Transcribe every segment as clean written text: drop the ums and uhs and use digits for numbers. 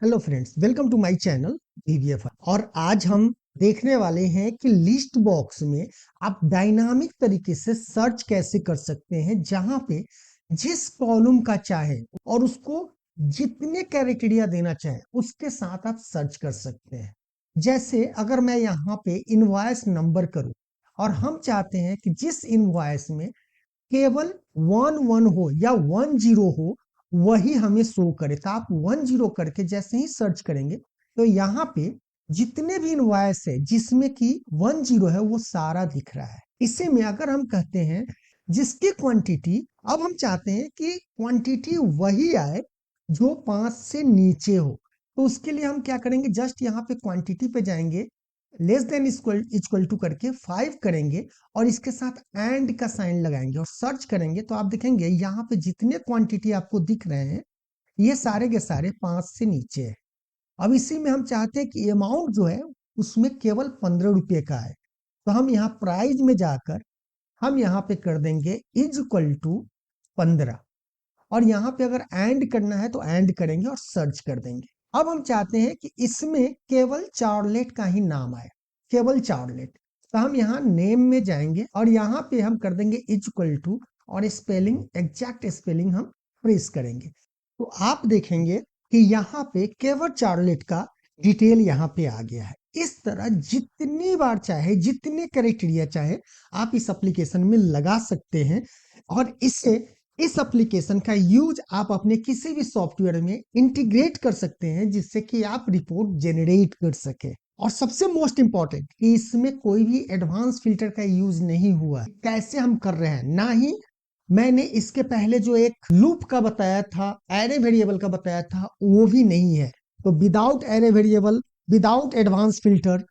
Hello friends, welcome to my channel VVF। और आज हम देखने वाले हैं कि लिस्ट बॉक्स में आप डायनामिक तरीके से सर्च कैसे कर सकते हैं, जहां पे जिस कॉलम का चाहे और उसको जितने क्राइटेरिया देना चाहे उसके साथ आप सर्च कर सकते हैं। जैसे अगर मैं यहाँ पे इनवॉइस नंबर करूं और हम चाहते हैं कि जिस इनवॉइस में केवल 11 हो या 10 हो वही हमें शो करे, तो आप 10 करके जैसे ही सर्च करेंगे तो यहाँ पे जितने भी इनवॉइस है जिसमें कि 10 है वो सारा दिख रहा है। इसी में अगर हम कहते हैं जिसकी क्वांटिटी, अब हम चाहते हैं कि क्वांटिटी वही आए जो 5 से नीचे हो, तो उसके लिए हम क्या करेंगे, जस्ट यहाँ पे क्वांटिटी पे जाएंगे, लेस देन इक्वल टू करके 5 करेंगे और इसके साथ एंड का साइन लगाएंगे और सर्च करेंगे तो आप देखेंगे यहाँ पे जितने क्वांटिटी आपको दिख रहे हैं ये सारे के सारे 5 से नीचे है। अब इसी में हम चाहते हैं कि अमाउंट जो है उसमें केवल 15 रुपए का है, तो हम यहाँ प्राइस में जाकर हम यहाँ पे कर देंगे इज इक्वल टू 15 और यहाँ पे अगर एंड करना है तो एंड करेंगे और सर्च कर देंगे। अब हम चाहते हैं कि इसमें केवल चार्लेट का ही नाम आए, केवल चार्लेट, तो हम यहाँ नेम में जाएंगे और यहाँ पे हम कर देंगे इज इक्वल टू और स्पेलिंग, एग्जैक्ट स्पेलिंग हम प्रेस करेंगे तो आप देखेंगे कि यहाँ पे केवल चार्लेट का डिटेल यहाँ पे आ गया है। इस तरह जितनी बार चाहे, जितने क्राइटेरिया चाहे आप इस एप्लीकेशन में लगा सकते हैं और इससे इस एप्लीकेशन का यूज आप अपने किसी भी सॉफ्टवेयर में इंटीग्रेट कर सकते हैं जिससे कि आप रिपोर्ट जनरेट कर सके। और सबसे मोस्ट इंपॉर्टेंट कि इसमें कोई भी एडवांस फिल्टर का यूज नहीं हुआ। कैसे हम कर रहे हैं, ना ही मैंने इसके पहले जो एक लूप का बताया था, एरे वेरिएबल का बताया था, वो भी नहीं है। तो without array variable, without advance filter,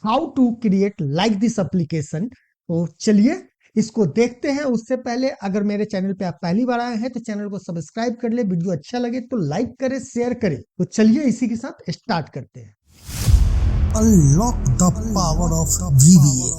how to create like this application. तो चलिए इसको देखते हैं। उससे पहले अगर मेरे चैनल पे आप पहली बार आए हैं तो चैनल को सब्सक्राइब कर ले, वीडियो अच्छा लगे तो लाइक करें, शेयर करें। तो चलिए इसी के साथ स्टार्ट करते हैं। Unlock the power of VBA.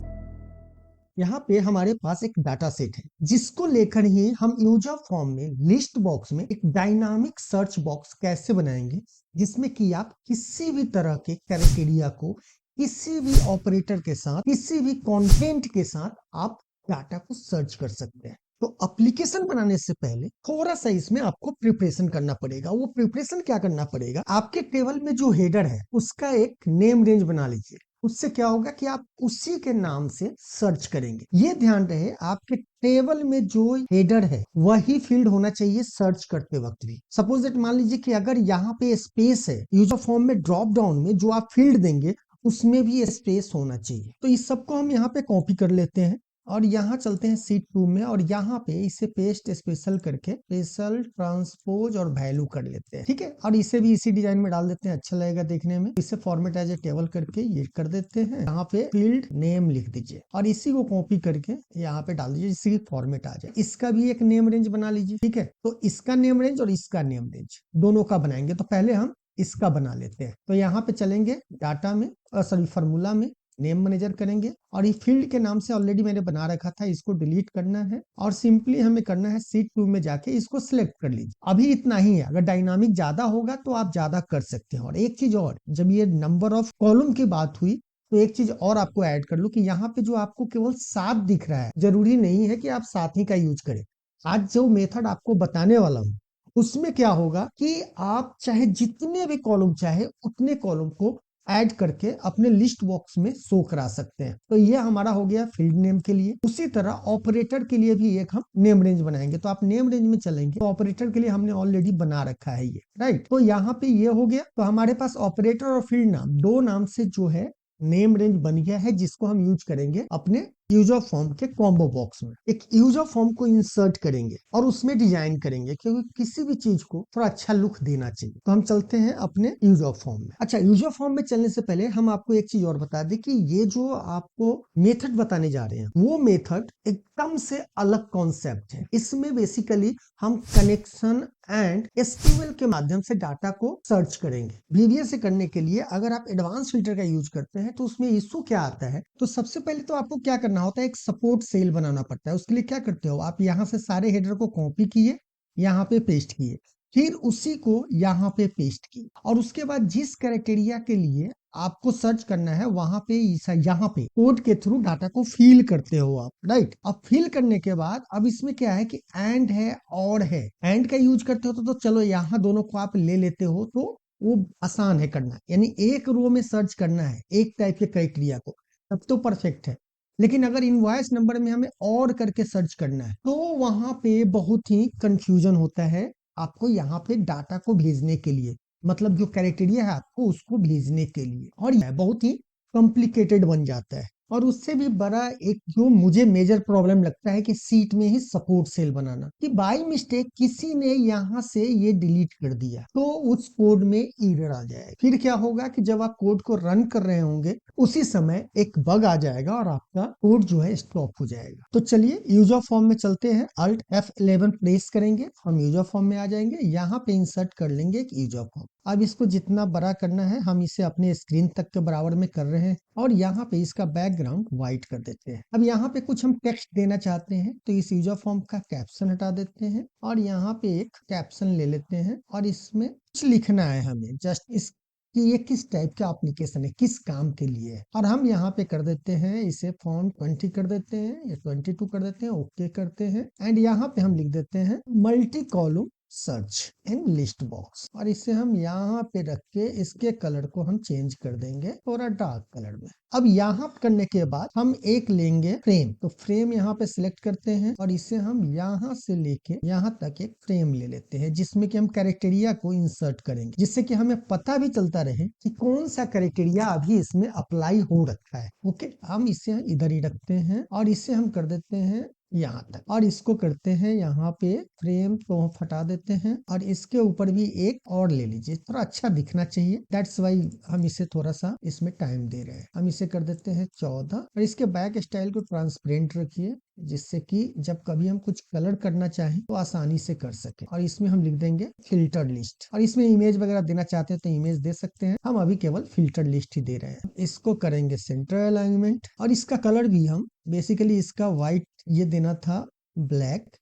यहाँ पे हमारे पास एक डाटा सेट है जिसको लेकर ही हम यूजर फॉर्म में लिस्ट बॉक्स में एक डायनामिक सर्च बॉक्स कैसे बनाएंगे, जिसमें कि आप किसी भी तरह के क्राइटेरिया को किसी भी ऑपरेटर के साथ, किसी भी कंटेंट के साथ आप डाटा को सर्च कर सकते हैं। तो एप्लीकेशन बनाने से पहले थोड़ा सा इसमें आपको प्रिपरेशन करना पड़ेगा। वो प्रिपरेशन क्या करना पड़ेगा, आपके टेबल में जो हेडर है उसका एक नेम रेंज बना लीजिए। उससे क्या होगा कि आप उसी के नाम से सर्च करेंगे। ये ध्यान रहे आपके टेबल में जो हेडर है वही फील्ड होना चाहिए सर्च करते वक्त भी। सपोज दैट मान लीजिए कि अगर यहाँ पे स्पेस है, यूजर फॉर्म में ड्रॉप डाउन में जो आप फील्ड देंगे उसमें भी स्पेस होना चाहिए। तो इस सबको हम यहाँ पे कॉपी कर लेते हैं और यहाँ चलते हैं सीट 2 में और यहाँ पे इसे पेस्ट स्पेशल करके स्पेशल ट्रांसपोज और वैल्यू कर लेते हैं। ठीक है, और इसे भी इसी डिजाइन में डाल देते हैं, अच्छा लगेगा देखने में। इसे फॉर्मेट एज ए टेबल करके ये कर देते हैं। यहाँ पे फील्ड नेम लिख दीजिए और इसी को कॉपी करके यहाँ पे डाल दीजिए जिससे कि फॉर्मेट आ जाए। इसका भी एक नेम रेंज बना लीजिए। ठीक है, तो इसका नेम रेंज और इसका नेम रेंज दोनों का बनाएंगे। तो पहले हम इसका बना लेते हैं। तो यहाँ पे चलेंगे डाटा में, सॉरी फार्मूला में, नेम मैनेजर करेंगे और ये फील्ड के नाम से ऑलरेडी मैंने बना रखा था, इसको डिलीट करना है और सिंपली हमें करना है सीट 2 में जाके इसको सिलेक्ट कर लीजिए। अभी इतना ही है, अगर डायनामिक ज्यादा होगा तो आप ज्यादा कर सकते हैं। और एक चीज और, जब ये नंबर ऑफ कॉलम की बात हुई तो एक चीज और आपको ऐड कर लूं कि यहाँ पे जो आपको केवल 7 दिख रहा है, जरूरी नहीं है कि आप 7 ही का यूज करें। आज जो मेथड आपको बताने वाला हूं उसमें क्या होगा कि आप चाहे जितने भी कॉलम चाहे उतने कॉलम को ऐड करके अपने लिस्ट बॉक्स में शो करा सकते हैं। तो ये हमारा हो गया फील्ड नेम के लिए। उसी तरह ऑपरेटर के लिए भी एक हम नेम रेंज बनाएंगे। तो आप नेम रेंज में चलेंगे तो ऑपरेटर के लिए हमने ऑलरेडी बना रखा है ये, राइट। तो यहाँ पे ये हो गया। तो हमारे पास ऑपरेटर और फील्ड नाम दो नाम से जो है नेम रेंज बन गया है, जिसको हम यूज करेंगे अपने यूजर फॉर्म के कॉम्बो बॉक्स में। एक यूजर फॉर्म को इंसर्ट करेंगे और उसमें डिजाइन करेंगे, क्योंकि किसी भी चीज को थोड़ा अच्छा लुक देना चाहिए। तो हम चलते हैं अपने यूजर फॉर्म में। अच्छा, यूजर फॉर्म में चलने से पहले हम आपको एक चीज और बता दें कि ये जो आपको मेथड बताने जा रहे हैं वो मेथड एकदम से अलग कॉन्सेप्ट है। इसमें बेसिकली हम कनेक्शन एंड एसक्यूएल के माध्यम से डाटा को सर्च करेंगे। VBA से करने के लिए अगर आप एडवांस फिल्टर का यूज करते हैं तो उसमें इशू क्या आता है, तो सबसे पहले तो आपको क्या करना होता है, एक सपोर्ट सेल बनाना पड़ता है। उसके लिए क्या करते हो, आप यहाँ से सारे हेडर को कॉपी किए, यहाँ पे पेस्ट किए, फिर उसी को यहाँ पे पेस्ट की और उसके बाद जिस क्राइटेरिया के लिए आपको सर्च करना है वहां पे यहाँ पे कोड के थ्रू डाटा को फिल करते हो आप, राइट। अब फिल करने के बाद अब इसमें क्या है कि एंड है और है, एंड का यूज करते हो तो चलो यहाँ दोनों को आप ले लेते हो तो वो आसान है करना, यानी एक रो में सर्च करना है एक टाइप के क्राइटेरिया को, तब तो परफेक्ट है। लेकिन अगर इनवॉइस नंबर में हमें और करके सर्च करना है तो वहां पे बहुत ही कंफ्यूजन होता है आपको यहाँ पे डाटा को भेजने के लिए, मतलब जो क्राइटेरिया है आपको उसको भेजने के लिए, और यह बहुत ही कॉम्प्लिकेटेड बन जाता है। और उससे भी बड़ा एक जो मुझे मेजर प्रॉब्लम लगता है कि सीट में ही सपोर्ट सेल बनाना, कि बाय मिस्टेक किसी ने यहाँ से ये डिलीट कर दिया तो उस कोड में एरर आ जाएगा। फिर क्या होगा कि जब आप कोड को रन कर रहे होंगे उसी समय एक बग आ जाएगा और आपका कोड जो है स्टॉप हो जाएगा। तो चलिए यूजर फॉर्म में चलते हैं, Alt F11 प्रेस करेंगे, हम यूजर फॉर्म में आ जाएंगे, यहाँ पे इंसर्ट कर लेंगे एक यूजर फॉर्म। अब इसको जितना बड़ा करना है हम इसे अपने स्क्रीन तक के बराबर में कर रहे हैं और यहाँ पे इसका बैकग्राउंड व्हाइट कर देते हैं। अब यहाँ पे कुछ हम टेक्स्ट देना चाहते हैं तो इस यूजर फॉर्म का कैप्शन हटा देते हैं और यहाँ पे एक कैप्शन ले लेते हैं और इसमें कुछ लिखना है हमें, जस्ट इस कि ये किस टाइप का एप्लीकेशन है, किस काम के लिए है। और हम यहाँ पे कर देते हैं इसे फॉन्ट 20 कर देते हैं या 22 कर देते हैं, ओके करते हैं एंड यहाँ पे हम लिख देते हैं multi column search in list box और इसे हम यहाँ पे रख के इसके कलर को हम चेंज कर देंगे थोड़ा डार्क कलर में। अब यहाँ करने के बाद हम एक लेंगे फ्रेम, तो फ्रेम यहाँ पे सिलेक्ट करते हैं और इसे हम यहाँ से लेके यहाँ तक एक फ्रेम ले लेते हैं जिसमें कि हम क्राइटेरिया को इंसर्ट करेंगे, जिससे कि हमें पता भी चलता रहे कि कौन सा क्राइटेरिया अभी इसमें अप्लाई हो रखा है। ओके, हम इसे इधर ही रखते हैं और इसे हम कर देते हैं यहाँ तक और इसको करते हैं यहाँ पे फ्रेम को हटा देते हैं और इसके ऊपर भी एक और ले लीजिए, थोड़ा अच्छा दिखना चाहिए, दैट्स वाई हम इसे थोड़ा सा इसमें टाइम दे रहे हैं। हम इसे कर देते हैं 14 और इसके बैक स्टाइल को ट्रांसपेरेंट रखिए जिससे कि जब कभी हम कुछ कलर करना चाहें तो आसानी से कर सके। और इसमें हम लिख देंगे फिल्टर लिस्ट और इसमें इमेज वगैरह देना चाहते हैं तो इमेज दे सकते हैं, हम अभी केवल फिल्टर लिस्ट ही दे रहे हैं। इसको करेंगे सेंटर अलाइनमेंट और इसका कलर भी हम बेसिकली इसका व्हाइट ये देना था ब्लैक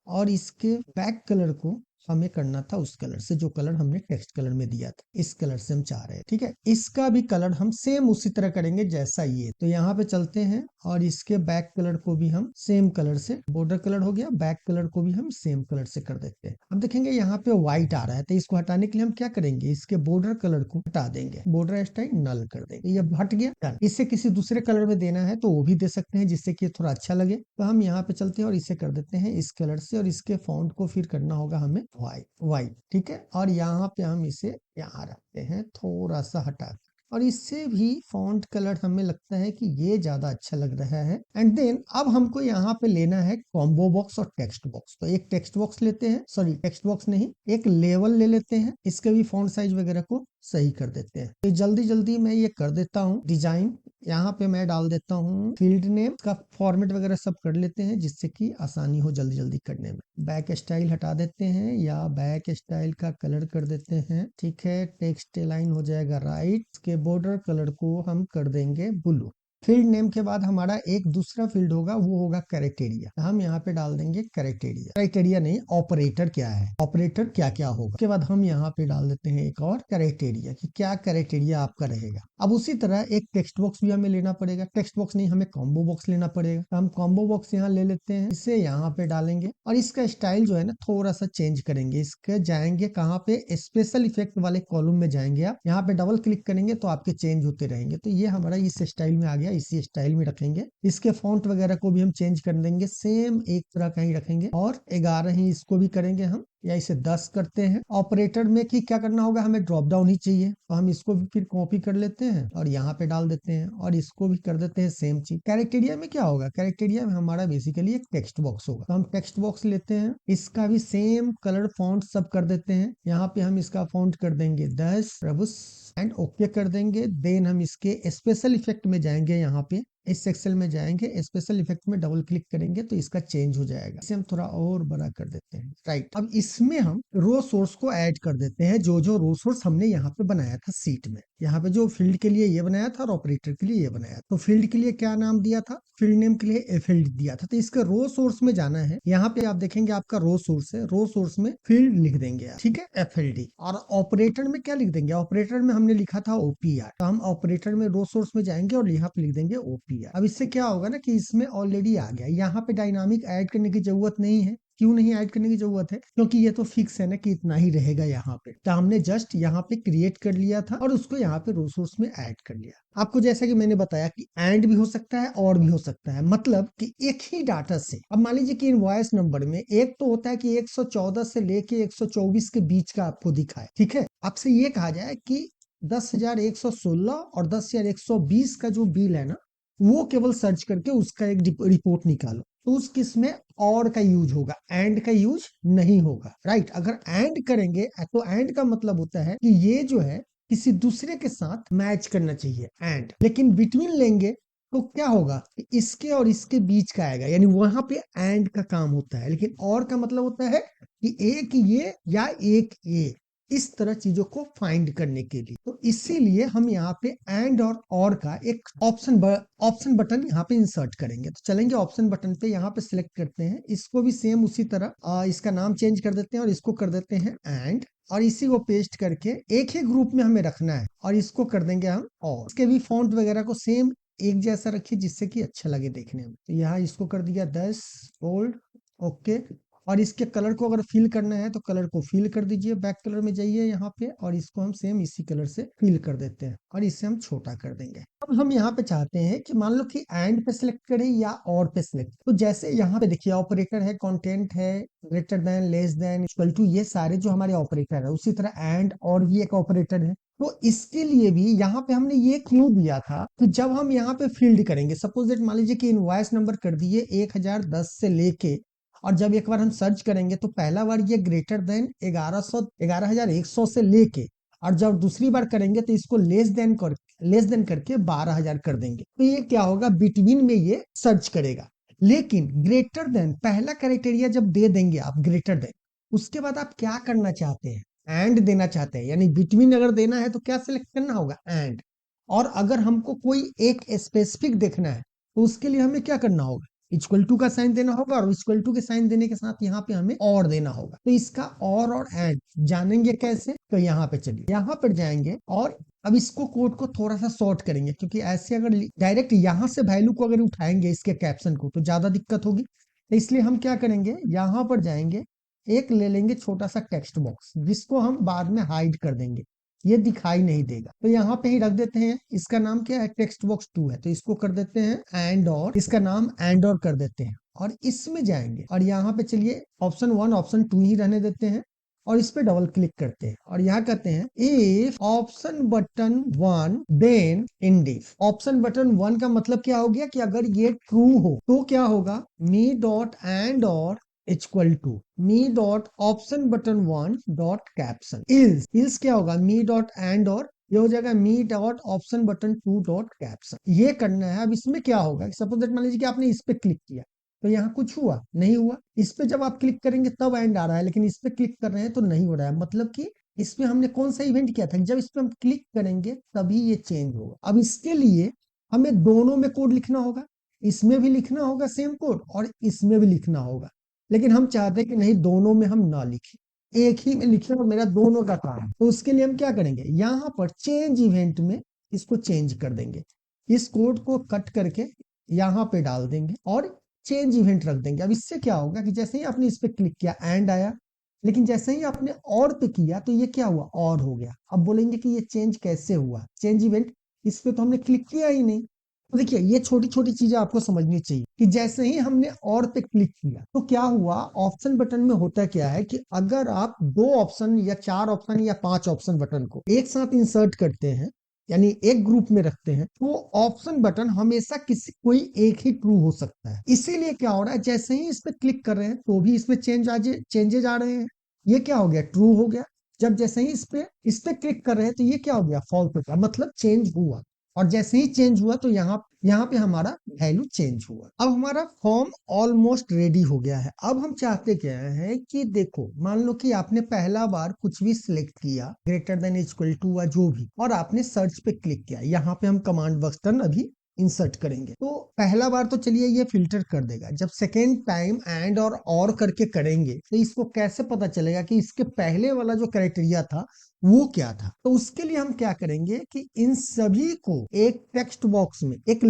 और इसके बैक कलर को हमें करना था उस कलर से जो कलर हमने टेक्स्ट कलर में दिया था, इस कलर से हम चाह रहे हैं। ठीक है, इसका भी कलर हम सेम उसी तरह करेंगे जैसा ये, तो यहाँ पे चलते हैं और इसके बैक कलर को भी हम सेम कलर से, बॉर्डर कलर हो गया, बैक कलर को भी हम सेम कलर से कर देते हैं। अब देखेंगे यहाँ पे व्हाइट आ रहा है तो इसको हटाने के लिए हम क्या करेंगे, इसके बॉर्डर कलर को हटा देंगे, बॉर्डर स्टाइल नल कर देंगे, ये हट गया। इसे किसी दूसरे कलर में देना है तो वो भी दे सकते हैं जिससे कि थोड़ा अच्छा लगे। तो हम यहाँ पे चलते हैं और इसे कर देते हैं इस कलर से और इसके फॉन्ट को फिर करना होगा हमें वाइट। ठीक है, और यहाँ पे हम इसे यहाँ रखते हैं थोड़ा सा हटा और इससे भी फॉन्ट कलर हमें लगता है कि ये ज्यादा अच्छा लग रहा है। एंड देन अब हमको यहाँ पे लेना है कॉम्बो बॉक्स और टेक्स्ट बॉक्स, तो एक टेक्स्ट बॉक्स लेते हैं, सॉरी टेक्स्ट बॉक्स नहीं, एक लेवल ले लेते हैं, इसके भी फॉन्ट साइज वगैरह को सही कर देते हैं। तो जल्दी जल्दी मैं ये कर देता हूँ डिजाइन, यहाँ पे मैं डाल देता हूँ फील्ड नेम का फॉर्मेट वगैरह सब कर लेते हैं जिससे कि आसानी हो जल्दी जल्दी करने में। बैक स्टाइल हटा देते हैं या बैक स्टाइल का कलर कर देते हैं। ठीक है, टेक्स्ट लाइन हो जाएगा राइट, के बॉर्डर कलर को हम कर देंगे ब्लू। फील्ड नेम के बाद हमारा एक दूसरा फील्ड होगा, वो होगा क्राइटेरिया, हम यहाँ पे डाल देंगे क्राइटेरिया, क्राइटेरिया नहीं ऑपरेटर क्या है, ऑपरेटर क्या क्या होगा। उसके बाद हम यहाँ पे डाल देते हैं एक और क्राइटेरिया कि क्या क्राइटेरिया आपका रहेगा। अब उसी तरह एक टेक्स्ट बॉक्स भी हमें लेना पड़ेगा, टेक्स्ट बॉक्स नहीं हमें कॉम्बो बॉक्स लेना पड़ेगा, तो हम कॉम्बो बॉक्स यहाँ ले लेते हैं, इसे यहाँ पे डालेंगे और इसका स्टाइल जो है ना थोड़ा सा चेंज करेंगे। इसके जाएंगे कहाँ पे, स्पेशल इफेक्ट वाले कॉलम में जाएंगे, आप यहाँ पे डबल क्लिक करेंगे तो आपके चेंज होते रहेंगे। तो ये हमारा इस स्टाइल में आ गया, इसी स्टाइल में रखेंगे। इसके फॉन्ट वगैरह को भी हम चेंज कर देंगे, सेम एक तरह का ही रखेंगे और 11 ही इसको भी करेंगे हम, या इसे 10 करते हैं। ऑपरेटर में कि क्या करना होगा, हमें ड्रॉप डाउन ही चाहिए तो हम इसको भी फिर कॉपी कर लेते हैं और यहाँ पे डाल देते हैं और इसको भी कर देते हैं सेम चीज। कैरेक्टेरिया में क्या होगा, कैरेक्टेरिया में हमारा बेसिकली एक टेक्स्ट बॉक्स होगा, तो हम टेक्स्ट बॉक्स लेते हैं, इसका भी सेम कलर फॉन्ट सब कर देते हैं। यहाँ पे हम इसका फॉन्ट कर देंगे 10 प्रभुस एंड ओके कर देंगे। देन हम इसके स्पेशल इफेक्ट में जाएंगे, यहाँ पे इस सेक्शन में जाएंगे, स्पेशल इफेक्ट में डबल क्लिक करेंगे तो इसका चेंज हो जाएगा। इसे हम थोड़ा और बड़ा कर देते हैं। राइट, अब इसमें हम रो सोर्स को ऐड कर देते हैं, जो जो रो सोर्स हमने यहाँ पे बनाया था सीट में। यहाँ पे जो फील्ड के लिए ये बनाया था और ऑपरेटर के लिए ये बनाया। तो फील्ड के लिए क्या नाम दिया था, फील्ड नेम के लिए एफिल्ड दिया था। तो इसका रो सोर्स में जाना है, यहाँ पे आप देखेंगे आपका रो सोर्स है, रो सोर्स में फील्ड लिख देंगे आप, ठीक है, एफएलडी। और ऑपरेटर में क्या लिख देंगे, ऑपरेटर में हमने लिखा था ओपीआर, तो हम ऑपरेटर में रो सोर्स में जाएंगे और यहाँ पे लिख देंगे ओपीआर। अब इससे क्या होगा ना कि इसमें ऑलरेडी आ गया, यहाँ पे डायनामिक ऐड करने की जरूरत नहीं है। क्यों नहीं ऐड करने की जरूरत है, क्योंकि ये तो फिक्स है ना कि इतना ही रहेगा यहाँ पे। तो हमने जस्ट यहाँ पे क्रिएट कर लिया था और उसको यहाँ पे रिसोर्स में ऐड कर लिया। आपको जैसा कि मैंने बताया कि एंड भी हो सकता है और भी हो सकता है, मतलब कि एक ही डाटा से, अब मान लीजिए कि इनवॉइस नंबर में एक तो होता है कि 114 से लेके 124 के बीच का आपको दिखाए, ठीक है। आपसे ये कहा जाए कि 10,116 और 10,120 का जो बिल है ना, वो केवल सर्च करके उसका एक रिपोर्ट निकालो, तो उस केस में और का यूज होगा, एंड का यूज नहीं होगा। राइट, अगर एंड करेंगे तो एंड का मतलब होता है कि ये जो है किसी दूसरे के साथ मैच करना चाहिए एंड, लेकिन बिटवीन लेंगे तो क्या होगा, इसके और इसके बीच का आएगा, यानी वहां पे एंड का काम होता है। लेकिन और का मतलब होता है कि एक ये या एक ये, इस तरह चीजों को फाइंड करने के लिए। तो इसीलिए हम यहाँ पे एंड और का एक ऑप्शन बटन यहाँ पे इंसर्ट करेंगे। तो चलेंगे ऑप्शन बटन पे, यहाँ पे सिलेक्ट करते हैं, इसको भी सेम उसी तरह इसका नाम चेंज कर देते हैं और इसको कर देते हैं एंड, और इसी को पेस्ट करके एक ही ग्रुप में हमें रखना है और इसको कर देंगे हम और। इसके भी फॉन्ट वगैरह को सेम एक जैसा रखिए जिससे कि अच्छा लगे देखने में। तो यहाँ इसको कर दिया 10 बोल्ड, ओके। और इसके कलर को अगर फिल करना है तो कलर को फिल कर दीजिए, बैक कलर में जाइए यहाँ पे और इसको हम सेम इसी कलर से फिल कर देते हैं और इसे हम छोटा कर देंगे। अब हम यहाँ पे चाहते हैं कि मान लो कि एंड पे सिलेक्ट करें या और पे सिलेक्ट, तो जैसे यहाँ पे देखिए ऑपरेटर है, कंटेंट है, greater than, less than, equal to, ये सारे जो हमारे ऑपरेटर है। उसी तरह एंड और भी एक ऑपरेटर है, तो इसके लिए भी यहाँ पे हमने ये क्लू दिया था कि जब हम यहाँ पे फील्ड करेंगे, सपोज दैट मान लीजिए कि इनवॉइस नंबर कर दिए 1010 से लेके, और जब एक बार हम सर्च करेंगे तो पहला बार ये ग्रेटर देन 11,100 से लेके, और जब दूसरी बार करेंगे तो इसको लेस देन करके 12,000 कर देंगे। तो ये क्या होगा, बिटवीन में ये सर्च करेगा। लेकिन ग्रेटर देन पहला क्राइटेरिया जब दे देंगे आप ग्रेटर देन, उसके बाद आप क्या करना चाहते हैं, एंड देना चाहते हैं, यानी बिटवीन अगर देना है तो क्या सिलेक्ट करना होगा, एंड। और अगर हमको कोई एक स्पेसिफिक देखना है तो उसके लिए हमें क्या करना होगा, इक्वल टू का साइन देना होगा, और इक्वल टू के साइन देने के साथ यहाँ पे हमें और देना होगा। तो इसका और एंड जानेंगे कैसे, तो यहाँ पे चलिए, यहाँ पर जाएंगे और अब इसको कोड को थोड़ा सा शॉर्ट करेंगे, क्योंकि ऐसे अगर डायरेक्ट यहाँ से वैल्यू को अगर उठाएंगे इसके कैप्शन को तो ज्यादा दिक्कत होगी। तो इसलिए हम क्या करेंगे, यहाँ पर जाएंगे, एक ले लेंगे छोटा सा टेक्स्ट बॉक्स जिसको हम बाद में हाइड कर देंगे, ये दिखाई नहीं देगा। तो यहाँ पे ही रख देते हैं, इसका नाम क्या है, टेक्स्ट बॉक्स 2 है, तो इसको कर देते हैं एंड और, इसका नाम एंड और कर देते हैं। और इसमें जाएंगे और यहाँ पे चलिए ऑप्शन 1 ऑप्शन 2 ही रहने देते हैं और इस पे डबल क्लिक करते हैं और यहाँ कहते हैं if option button 1 then end if. Option button 1 का मतलब क्या हो गया कि अगर ये ट्रू हो तो क्या होगा, मी डॉट एंड और equal to me dot option button 1 dot caption else क्या होगा, मी डॉट एंड और ये हो जाएगा me dot option button 2 dot caption. ये करना है। अब इसमें क्या होगा, सपोज दैट मान लीजिए कि आपने इस पे क्लिक किया तो यहाँ कुछ हुआ नहीं हुआ, इस पे जब आप क्लिक करेंगे तब एंड आ रहा है, लेकिन इस पे क्लिक कर रहे हैं तो नहीं हो रहा है, मतलब कि इसमें हमने कौन सा इवेंट किया था, जब इस पे हम क्लिक करेंगे तभी ये चेंज होगा। अब इसके लिए हमें दोनों में कोड लिखना होगा, इसमें भी लिखना होगा सेम कोड और इसमें भी लिखना होगा, लेकिन हम चाहते हैं कि नहीं दोनों में हम ना लिखें, एक ही में लिखें और मेरा दोनों का काम है। तो उसके लिए हम क्या करेंगे, यहाँ पर चेंज इवेंट में इसको चेंज कर देंगे, इस कोड को कट करके यहाँ पे डाल देंगे और चेंज इवेंट रख देंगे। अब इससे क्या होगा कि जैसे ही आपने इस पे क्लिक किया एंड आया, लेकिन जैसे ही आपने और पे किया तो ये क्या हुआ, और हो गया। अब बोलेंगे कि ये चेंज कैसे हुआ, चेंज इवेंट, इस पे तो हमने क्लिक किया ही नहीं। तो देखिए ये छोटी छोटी चीजें आपको समझनी चाहिए कि जैसे ही हमने और पे क्लिक किया तो क्या हुआ, ऑप्शन बटन में होता क्या है कि अगर आप 2 ऑप्शन या 4 ऑप्शन या 5 ऑप्शन बटन को एक साथ इंसर्ट करते हैं, यानी एक ग्रुप में रखते हैं, तो ऑप्शन बटन हमेशा कोई एक ही ट्रू हो सकता है। इसीलिए क्या हो रहा है, जैसे ही इस पे क्लिक कर रहे हैं तो भी इसमें चेंजेज आ रहे हैं, ये क्या हो गया, ट्रू हो गया। जब जैसे ही इस पे क्लिक कर रहे हैं तो ये क्या हो गया, फॉल्स हो गया, मतलब चेंज हुआ। और जैसे ही चेंज हुआ तो यहाँ पे हमारा वैल्यू चेंज हुआ। अब हमारा फॉर्म ऑलमोस्ट रेडी हो गया है। अब हम चाहते क्या है कि देखो, मान लो कि आपने पहला बार कुछ भी सिलेक्ट किया, ग्रेटर देन इक्वल टू या जो भी, और आपने सर्च पे क्लिक किया। यहाँ पे हम कमांड बटन अभी इंसर्ट करेंगे। तो पहला बार तो चलिए ये फिल्टर कर देगा। जब सेकेंड टाइम एंड और करके करेंगे तो इसको कैसे पता चलेगा कि इसके पहले वाला जो क्राइटेरिया था वो क्या था। तो उसके लिए हम क्या करेंगे कि इन सभी को एक टेक्स्ट बॉक्स में, एक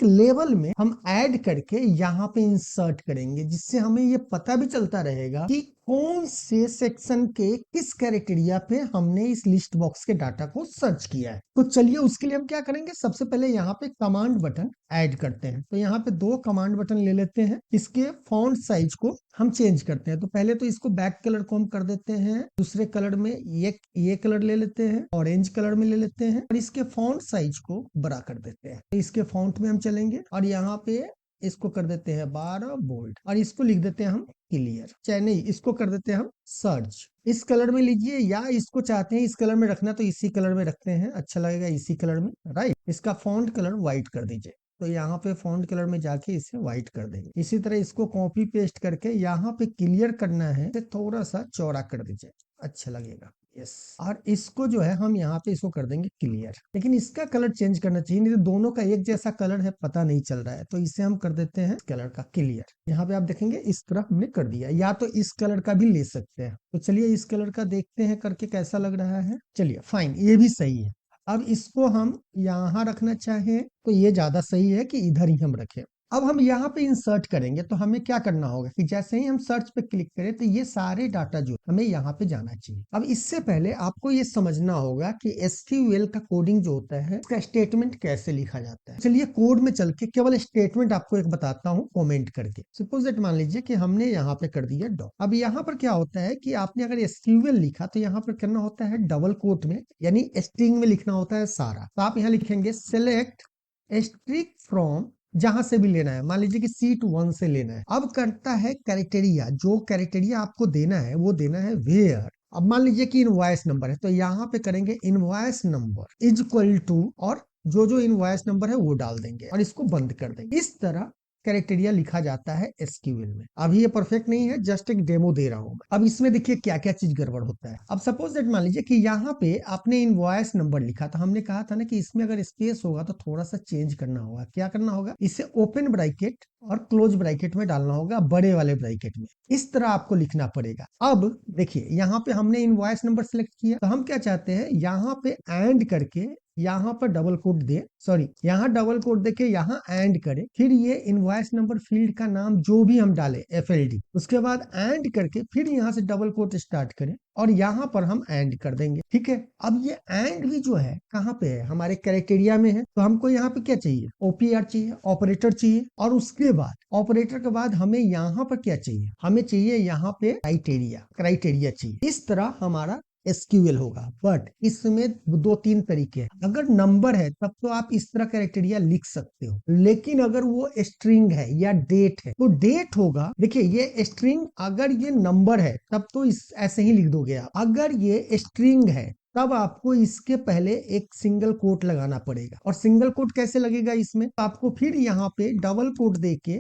लेवल में हम ऐड करके यहाँ पे इंसर्ट करेंगे, जिससे हमें ये पता भी चलता रहेगा कि कौन से सेक्शन के किस क्राइटेरिया पे हमने इस लिस्ट बॉक्स के डाटा को सर्च किया है। तो चलिए उसके लिए हम क्या करेंगे, सबसे पहले यहाँ पे कमांड बटन ऐड करते हैं। तो यहाँ पे 2 कमांड बटन ले लेते हैं। इसके फॉन्ट साइज को हम चेंज करते हैं। तो पहले तो इसको बैक कलर को हम कर देते हैं दूसरे कलर में, ये कलर ले लेते हैं, ऑरेंज कलर में ले लेते हैं, और इसके फॉन्ट साइज को बड़ा कर देते हैं। तो इसके फॉन्ट में हम चलेंगे और यहाँ पे इसको कर देते हैं 12 बोल्ड, और इसको लिख देते हैं हम क्लियर। चाहे नहीं, इसको कर देते हैं हम सर्च। इस कलर में लीजिए, या इसको चाहते हैं इस कलर में रखना तो इसी कलर में रखते हैं, अच्छा लगेगा इसी कलर में, राइट। इसका फॉन्ट कलर व्हाइट कर दीजिए। तो यहाँ पे फॉन्ट कलर में जाके इसे व्हाइट कर देंगे। इसी तरह इसको कॉपी पेस्ट करके यहाँ पे क्लियर करना है, थोड़ा सा चौड़ा कर दीजिए, अच्छा लगेगा। यस, और इसको जो है हम यहाँ पे इसको कर देंगे क्लियर। लेकिन इसका कलर चेंज करना चाहिए, नहीं तो दोनों का एक जैसा कलर है, पता नहीं चल रहा है। तो इसे हम कर देते हैं कलर का क्लियर। यहाँ पे आप देखेंगे इस तरह हमने कर दिया, या तो इस कलर का भी ले सकते हैं। तो चलिए इस कलर का देखते हैं करके कैसा लग रहा है। चलिए फाइन, ये भी सही है। अब इसको हम यहाँ रखना चाहें तो ये ज्यादा सही है कि इधर ही हम रखें। अब हम यहाँ पे इंसर्ट करेंगे तो हमें क्या करना होगा कि जैसे ही हम सर्च पे क्लिक करें तो ये सारे डाटा जो हमें यहाँ पे जाना चाहिए। अब इससे पहले आपको ये समझना होगा कि एसक्यूएल का कोडिंग जो होता है उसका स्टेटमेंट कैसे लिखा जाता है। चलिए कोड में चल के केवल स्टेटमेंट आपको एक बताता हूँ कॉमेंट करके। सपोज दैट मान लीजिए कि हमने यहाँ पे कर दिया डॉट। अब यहाँ पर क्या होता है कि आपने अगर एसक्यूएल लिखा तो यहाँ पर करना होता है डबल कोट में, यानी स्ट्रिंग में लिखना होता है सारा। तो आप यहाँ लिखेंगे सेलेक्ट स्ट्रिंग फ्रॉम, जहां से भी लेना है, मान लीजिए कि सीट 1 से लेना है। अब करता है क्राइटेरिया, जो क्राइटेरिया आपको देना है वो देना है वेयर। अब मान लीजिए कि इनवॉइस नंबर है, तो यहाँ पे करेंगे invoice number is equal to, और जो इनवॉइस नंबर है वो डाल देंगे और इसको बंद कर देंगे। इस तरह क्राइटेरिया लिखा जाता है एसक्यूएल में। अभी ये परफेक्ट नहीं है, जस्ट एक डेमो दे रहा हूं मैं। अब इसमें देखिए क्या क्या चीज गड़बड़ होता है। अब सपोज दैट मान लीजिए कि यहाँ पे आपने इनवॉइस नंबर लिखा था, हमने कहा था ना कि इसमें अगर स्पेस होगा तो थोड़ा सा चेंज करना होगा। क्या करना होगा, इसे ओपन ब्रैकेट और क्लोज ब्रैकेट में डालना होगा, बड़े वाले ब्रैकेट में। इस तरह आपको लिखना पड़ेगा। अब देखिए यहाँ पे हमने इनवॉइस नंबर सेलेक्ट किया, तो हम क्या चाहते हैं, यहाँ पे एंड करके यहाँ पर डबल कोट दे, सॉरी यहाँ डबल कोट देके यहाँ एंड करे, फिर ये इनवॉइस नंबर फील्ड का नाम जो भी हम डाले FLD, उसके बाद एंड करके फिर यहाँ से डबल कोट स्टार्ट करें और यहाँ पर हम एंड कर देंगे। ठीक है, अब ये एंड भी जो है कहाँ पे है, हमारे क्राइटेरिया में है। तो हमको यहाँ पे क्या चाहिए, OPR चाहिए, ऑपरेटर चाहिए, और उसके बाद ऑपरेटर के बाद हमें यहाँ पर क्या चाहिए, हमें चाहिए यहाँ पे क्राइटेरिया चाहिए। इस तरह हमारा एसक्यूएल होगा। बट इसमें 2-3 तरीके हैं। अगर नंबर है तब तो आप इस तरह क्राइटेरिया लिख सकते हो, लेकिन अगर वो स्ट्रिंग है या डेट है तो डेट होगा। देखिए ये स्ट्रिंग, अगर ये नंबर है तब तो इस ऐसे ही लिख दोगे आप। अगर ये स्ट्रिंग है तब आपको इसके पहले एक सिंगल कोट लगाना पड़ेगा। और सिंगल कोट कैसे लगेगा, इसमें आपको फिर यहाँ पे डबल कोट देके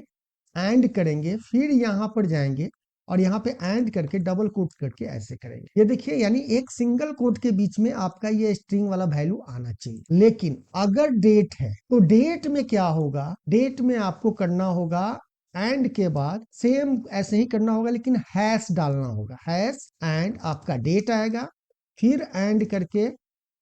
एंड करेंगे, फिर यहाँ पर जाएंगे और यहाँ पे एंड करके डबल कोट करके ऐसे करेंगे। ये देखिए, यानी एक सिंगल कोट के बीच में आपका ये स्ट्रिंग वाला वैल्यू आना चाहिए। लेकिन अगर डेट है तो डेट में क्या होगा, डेट में आपको करना होगा एंड के बाद सेम ऐसे ही करना होगा, लेकिन हैश डालना होगा। हैश एंड आपका डेट आएगा, फिर एंड करके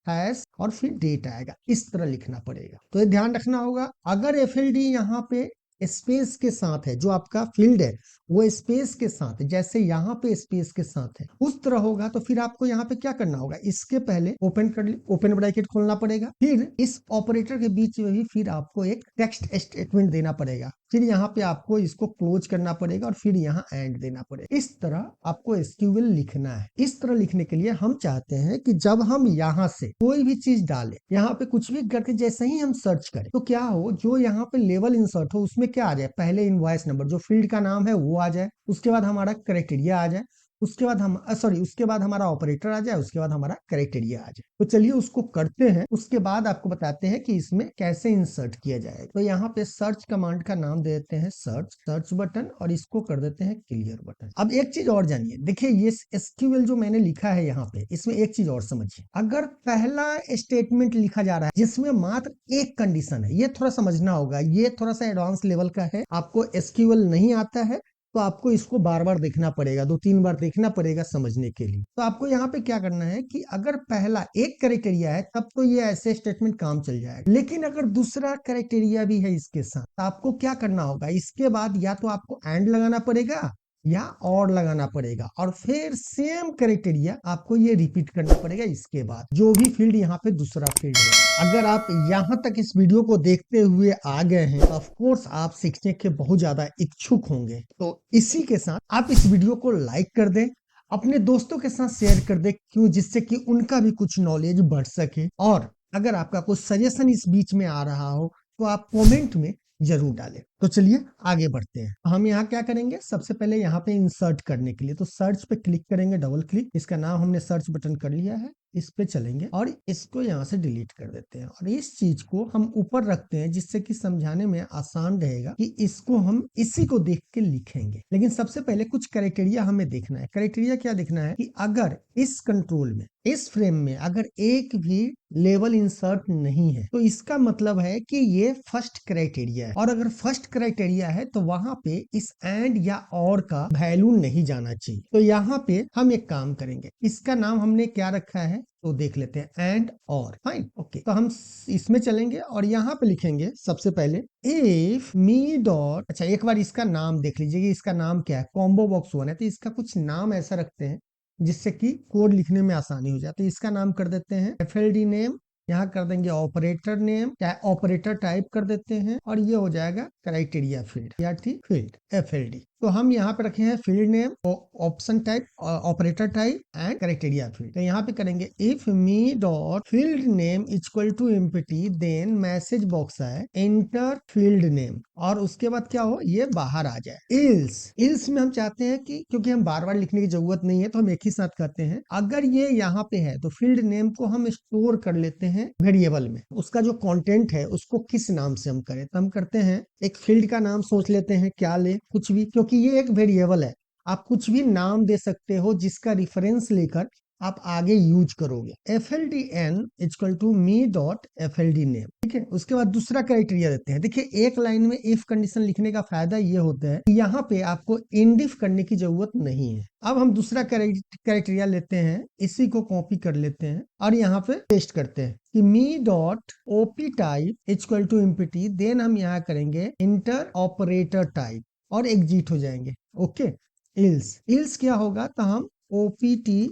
हैश और फिर डेट आएगा। इस तरह लिखना पड़ेगा। तो ये ध्यान रखना होगा। अगर FLD यहाँ पे स्पेस के साथ है, जो आपका फील्ड है वो स्पेस के साथ है, जैसे यहाँ पे स्पेस के साथ है उस तरह होगा, तो फिर आपको यहाँ पे क्या करना होगा, इसके पहले ओपन ब्रैकेट खोलना पड़ेगा, फिर इस ऑपरेटर के बीच में भी फिर आपको एक टेक्स्ट स्टेटमेंट देना पड़ेगा, फिर यहाँ पे आपको इसको क्लोज करना पड़ेगा और फिर यहाँ एंड देना पड़ेगा। इस तरह आपको एसक्यूएल लिखना है। इस तरह लिखने के लिए हम चाहते हैं कि जब हम यहाँ से कोई भी चीज डालें, यहाँ पे कुछ भी करके जैसे ही हम सर्च करें तो क्या हो, जो यहाँ पे लेवल इंसर्ट हो उसमें क्या आ जाए, पहले इनवॉइस नंबर जो फील्ड का नाम है वो आ जाए, उसके बाद हमारा क्राइटेरिया आ जाए, उसके बाद हम सॉरी उसके बाद हमारा ऑपरेटर आ जाए, उसके बाद हमारा क्राइटेरिया आ जाए। तो चलिए उसको करते हैं, उसके बाद आपको बताते हैं कि इसमें कैसे इंसर्ट किया जाएगा। तो यहाँ पे सर्च कमांड का नाम दे देते हैं सर्च बटन, और इसको कर देते हैं क्लियर बटन। अब एक चीज और जानिए, देखिए ये एसक्यूएल जो मैंने लिखा है यहाँ पे, इसमें एक चीज और समझिए। अगर पहला स्टेटमेंट लिखा जा रहा है जिसमें मात्र एक कंडीशन है, ये थोड़ा समझना होगा, ये थोड़ा सा एडवांस लेवल का है। आपको एसक्यूएल नहीं आता है तो आपको इसको बार बार देखना पड़ेगा, 2-3 बार देखना पड़ेगा समझने के लिए। तो आपको यहाँ पे क्या करना है कि अगर पहला एक क्राइटेरिया है तब तो ये ऐसे स्टेटमेंट काम चल जाएगा, लेकिन अगर दूसरा क्राइटेरिया भी है इसके साथ, तो आपको क्या करना होगा, इसके बाद या तो आपको एंड लगाना पड़ेगा या और लगाना पड़ेगा, और फिर सेम क्राइटेरिया आपको ये रिपीट करना पड़ेगा इसके बाद, जो भी फील्ड यहाँ पे दूसरा फील्ड है। अगर आप यहाँ तक इस वीडियो को देखते हुए आ गए हैं तो ऑफ कोर्स आप सीखने के बहुत ज्यादा इच्छुक होंगे। तो इसी के साथ आप इस वीडियो को लाइक कर दें, अपने दोस्तों के साथ शेयर कर दें, क्यों, जिससे कि उनका भी कुछ नॉलेज बढ़ सके। और अगर आपका कुछ सजेशन इस बीच में आ रहा हो तो आप कमेंट में जरूर डालें। तो चलिए आगे बढ़ते हैं। हम यहाँ क्या करेंगे, सबसे पहले यहाँ पे इंसर्ट करने के लिए तो सर्च पे क्लिक करेंगे, डबल क्लिक, इसका नाम हमने सर्च बटन कर लिया है, इस पे चलेंगे और इसको यहाँ से डिलीट कर देते हैं, और इस चीज को हम ऊपर रखते हैं जिससे कि समझाने में आसान रहेगा कि इसको हम इसी को देख के लिखेंगे। लेकिन सबसे पहले कुछ क्राइटेरिया हमें देखना है। क्राइटेरिया क्या देखना है कि अगर इस कंट्रोल में, इस फ्रेम में अगर एक भी लेवल इंसर्ट नहीं है तो इसका मतलब है कि ये फर्स्ट क्राइटेरिया है, और अगर फर्स्ट क्राइटेरिया है तो वहां पे इस एंड या और का वैल्यू नहीं जाना चाहिए। तो यहाँ पे हम एक काम करेंगे, इसका नाम हमने क्या रखा है तो देख लेते हैं, एंड और, फाइन, ओके। तो हम इसमें चलेंगे और यहाँ पे लिखेंगे सबसे पहले इफ मी डॉट, अच्छा एक बार इसका नाम देख लीजिए कि इसका नाम क्या है, कॉम्बो बॉक्स 1 है तो इसका कुछ नाम ऐसा रखते हैं जिससे कि कोड लिखने में आसानी हो जाए। तो इसका नाम कर देते हैं एफएलडी नेम, यहाँ कर देंगे ऑपरेटर नेम, चाहे ऑपरेटर टाइप कर देते हैं, और ये हो जाएगा क्राइटेरिया फील्ड या ठीक फील्ड एफएलडी। तो हम यहाँ पे रखे हैं field name, option type, operator type and criteria field. तो यहाँ पे करेंगे if me dot field name equal to empty, then message box है एंटर फील्ड नेम, और उसके बाद क्या हो, ये बाहर आ जाए। इल्स में हम चाहते हैं कि क्योंकि हम बार बार लिखने की जरूरत नहीं है तो हम एक ही साथ करते हैं, अगर ये यहाँ पे है तो फील्ड नेम को हम स्टोर कर लेते हैं वेरिएबल में, उसका जो कंटेंट है उसको किस नाम से हम करें, तो हम करते हैं एक फील्ड का नाम सोच लेते हैं, क्या ले, कुछ भी, क्योंकि ये एक वेरिएबल है, आप कुछ भी नाम दे सकते हो जिसका रिफरेंस लेकर आप आगे यूज करोगे। FLDN equal to me dot FLD name, ठीक है। उसके बाद दूसरा क्राइटेरिया देते हैं। देखिए एक लाइन में इफ कंडीशन लिखने का फायदा ये होता है कि यहाँ पे आपको इंडिफ करने की जरूरत नहीं है। अब हम दूसरा क्राइटेरिया लेते हैं, इसी को कॉपी कर लेते हैं और यहाँ पे पेस्ट करते हैं कि me dot O P type equal to empty, then हम यहाँ करेंगे इंटर ऑपरेटर टाइप और एग्जिट हो जाएंगे, ओके। इल्स क्या होगा, तो हम ओपीटी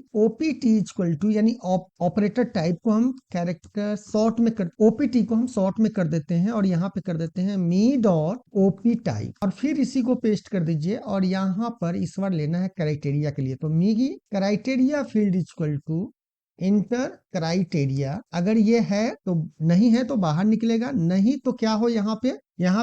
इक्वल टू, यानी ऑपरेटर टाइप को हम कैरेक्टर शॉर्ट में कर, ओपीटी को हम शॉर्ट में कर देते हैं और यहाँ पे कर देते हैं मी डॉट ओपी टाइप, और फिर इसी को पेस्ट कर दीजिए और यहाँ पर इस बार लेना है क्राइटेरिया के लिए, तो मी की criteria field equal to enter criteria, अगर ये है तो नहीं है तो बाहर निकलेगा, नहीं तो क्या हो, यहाँ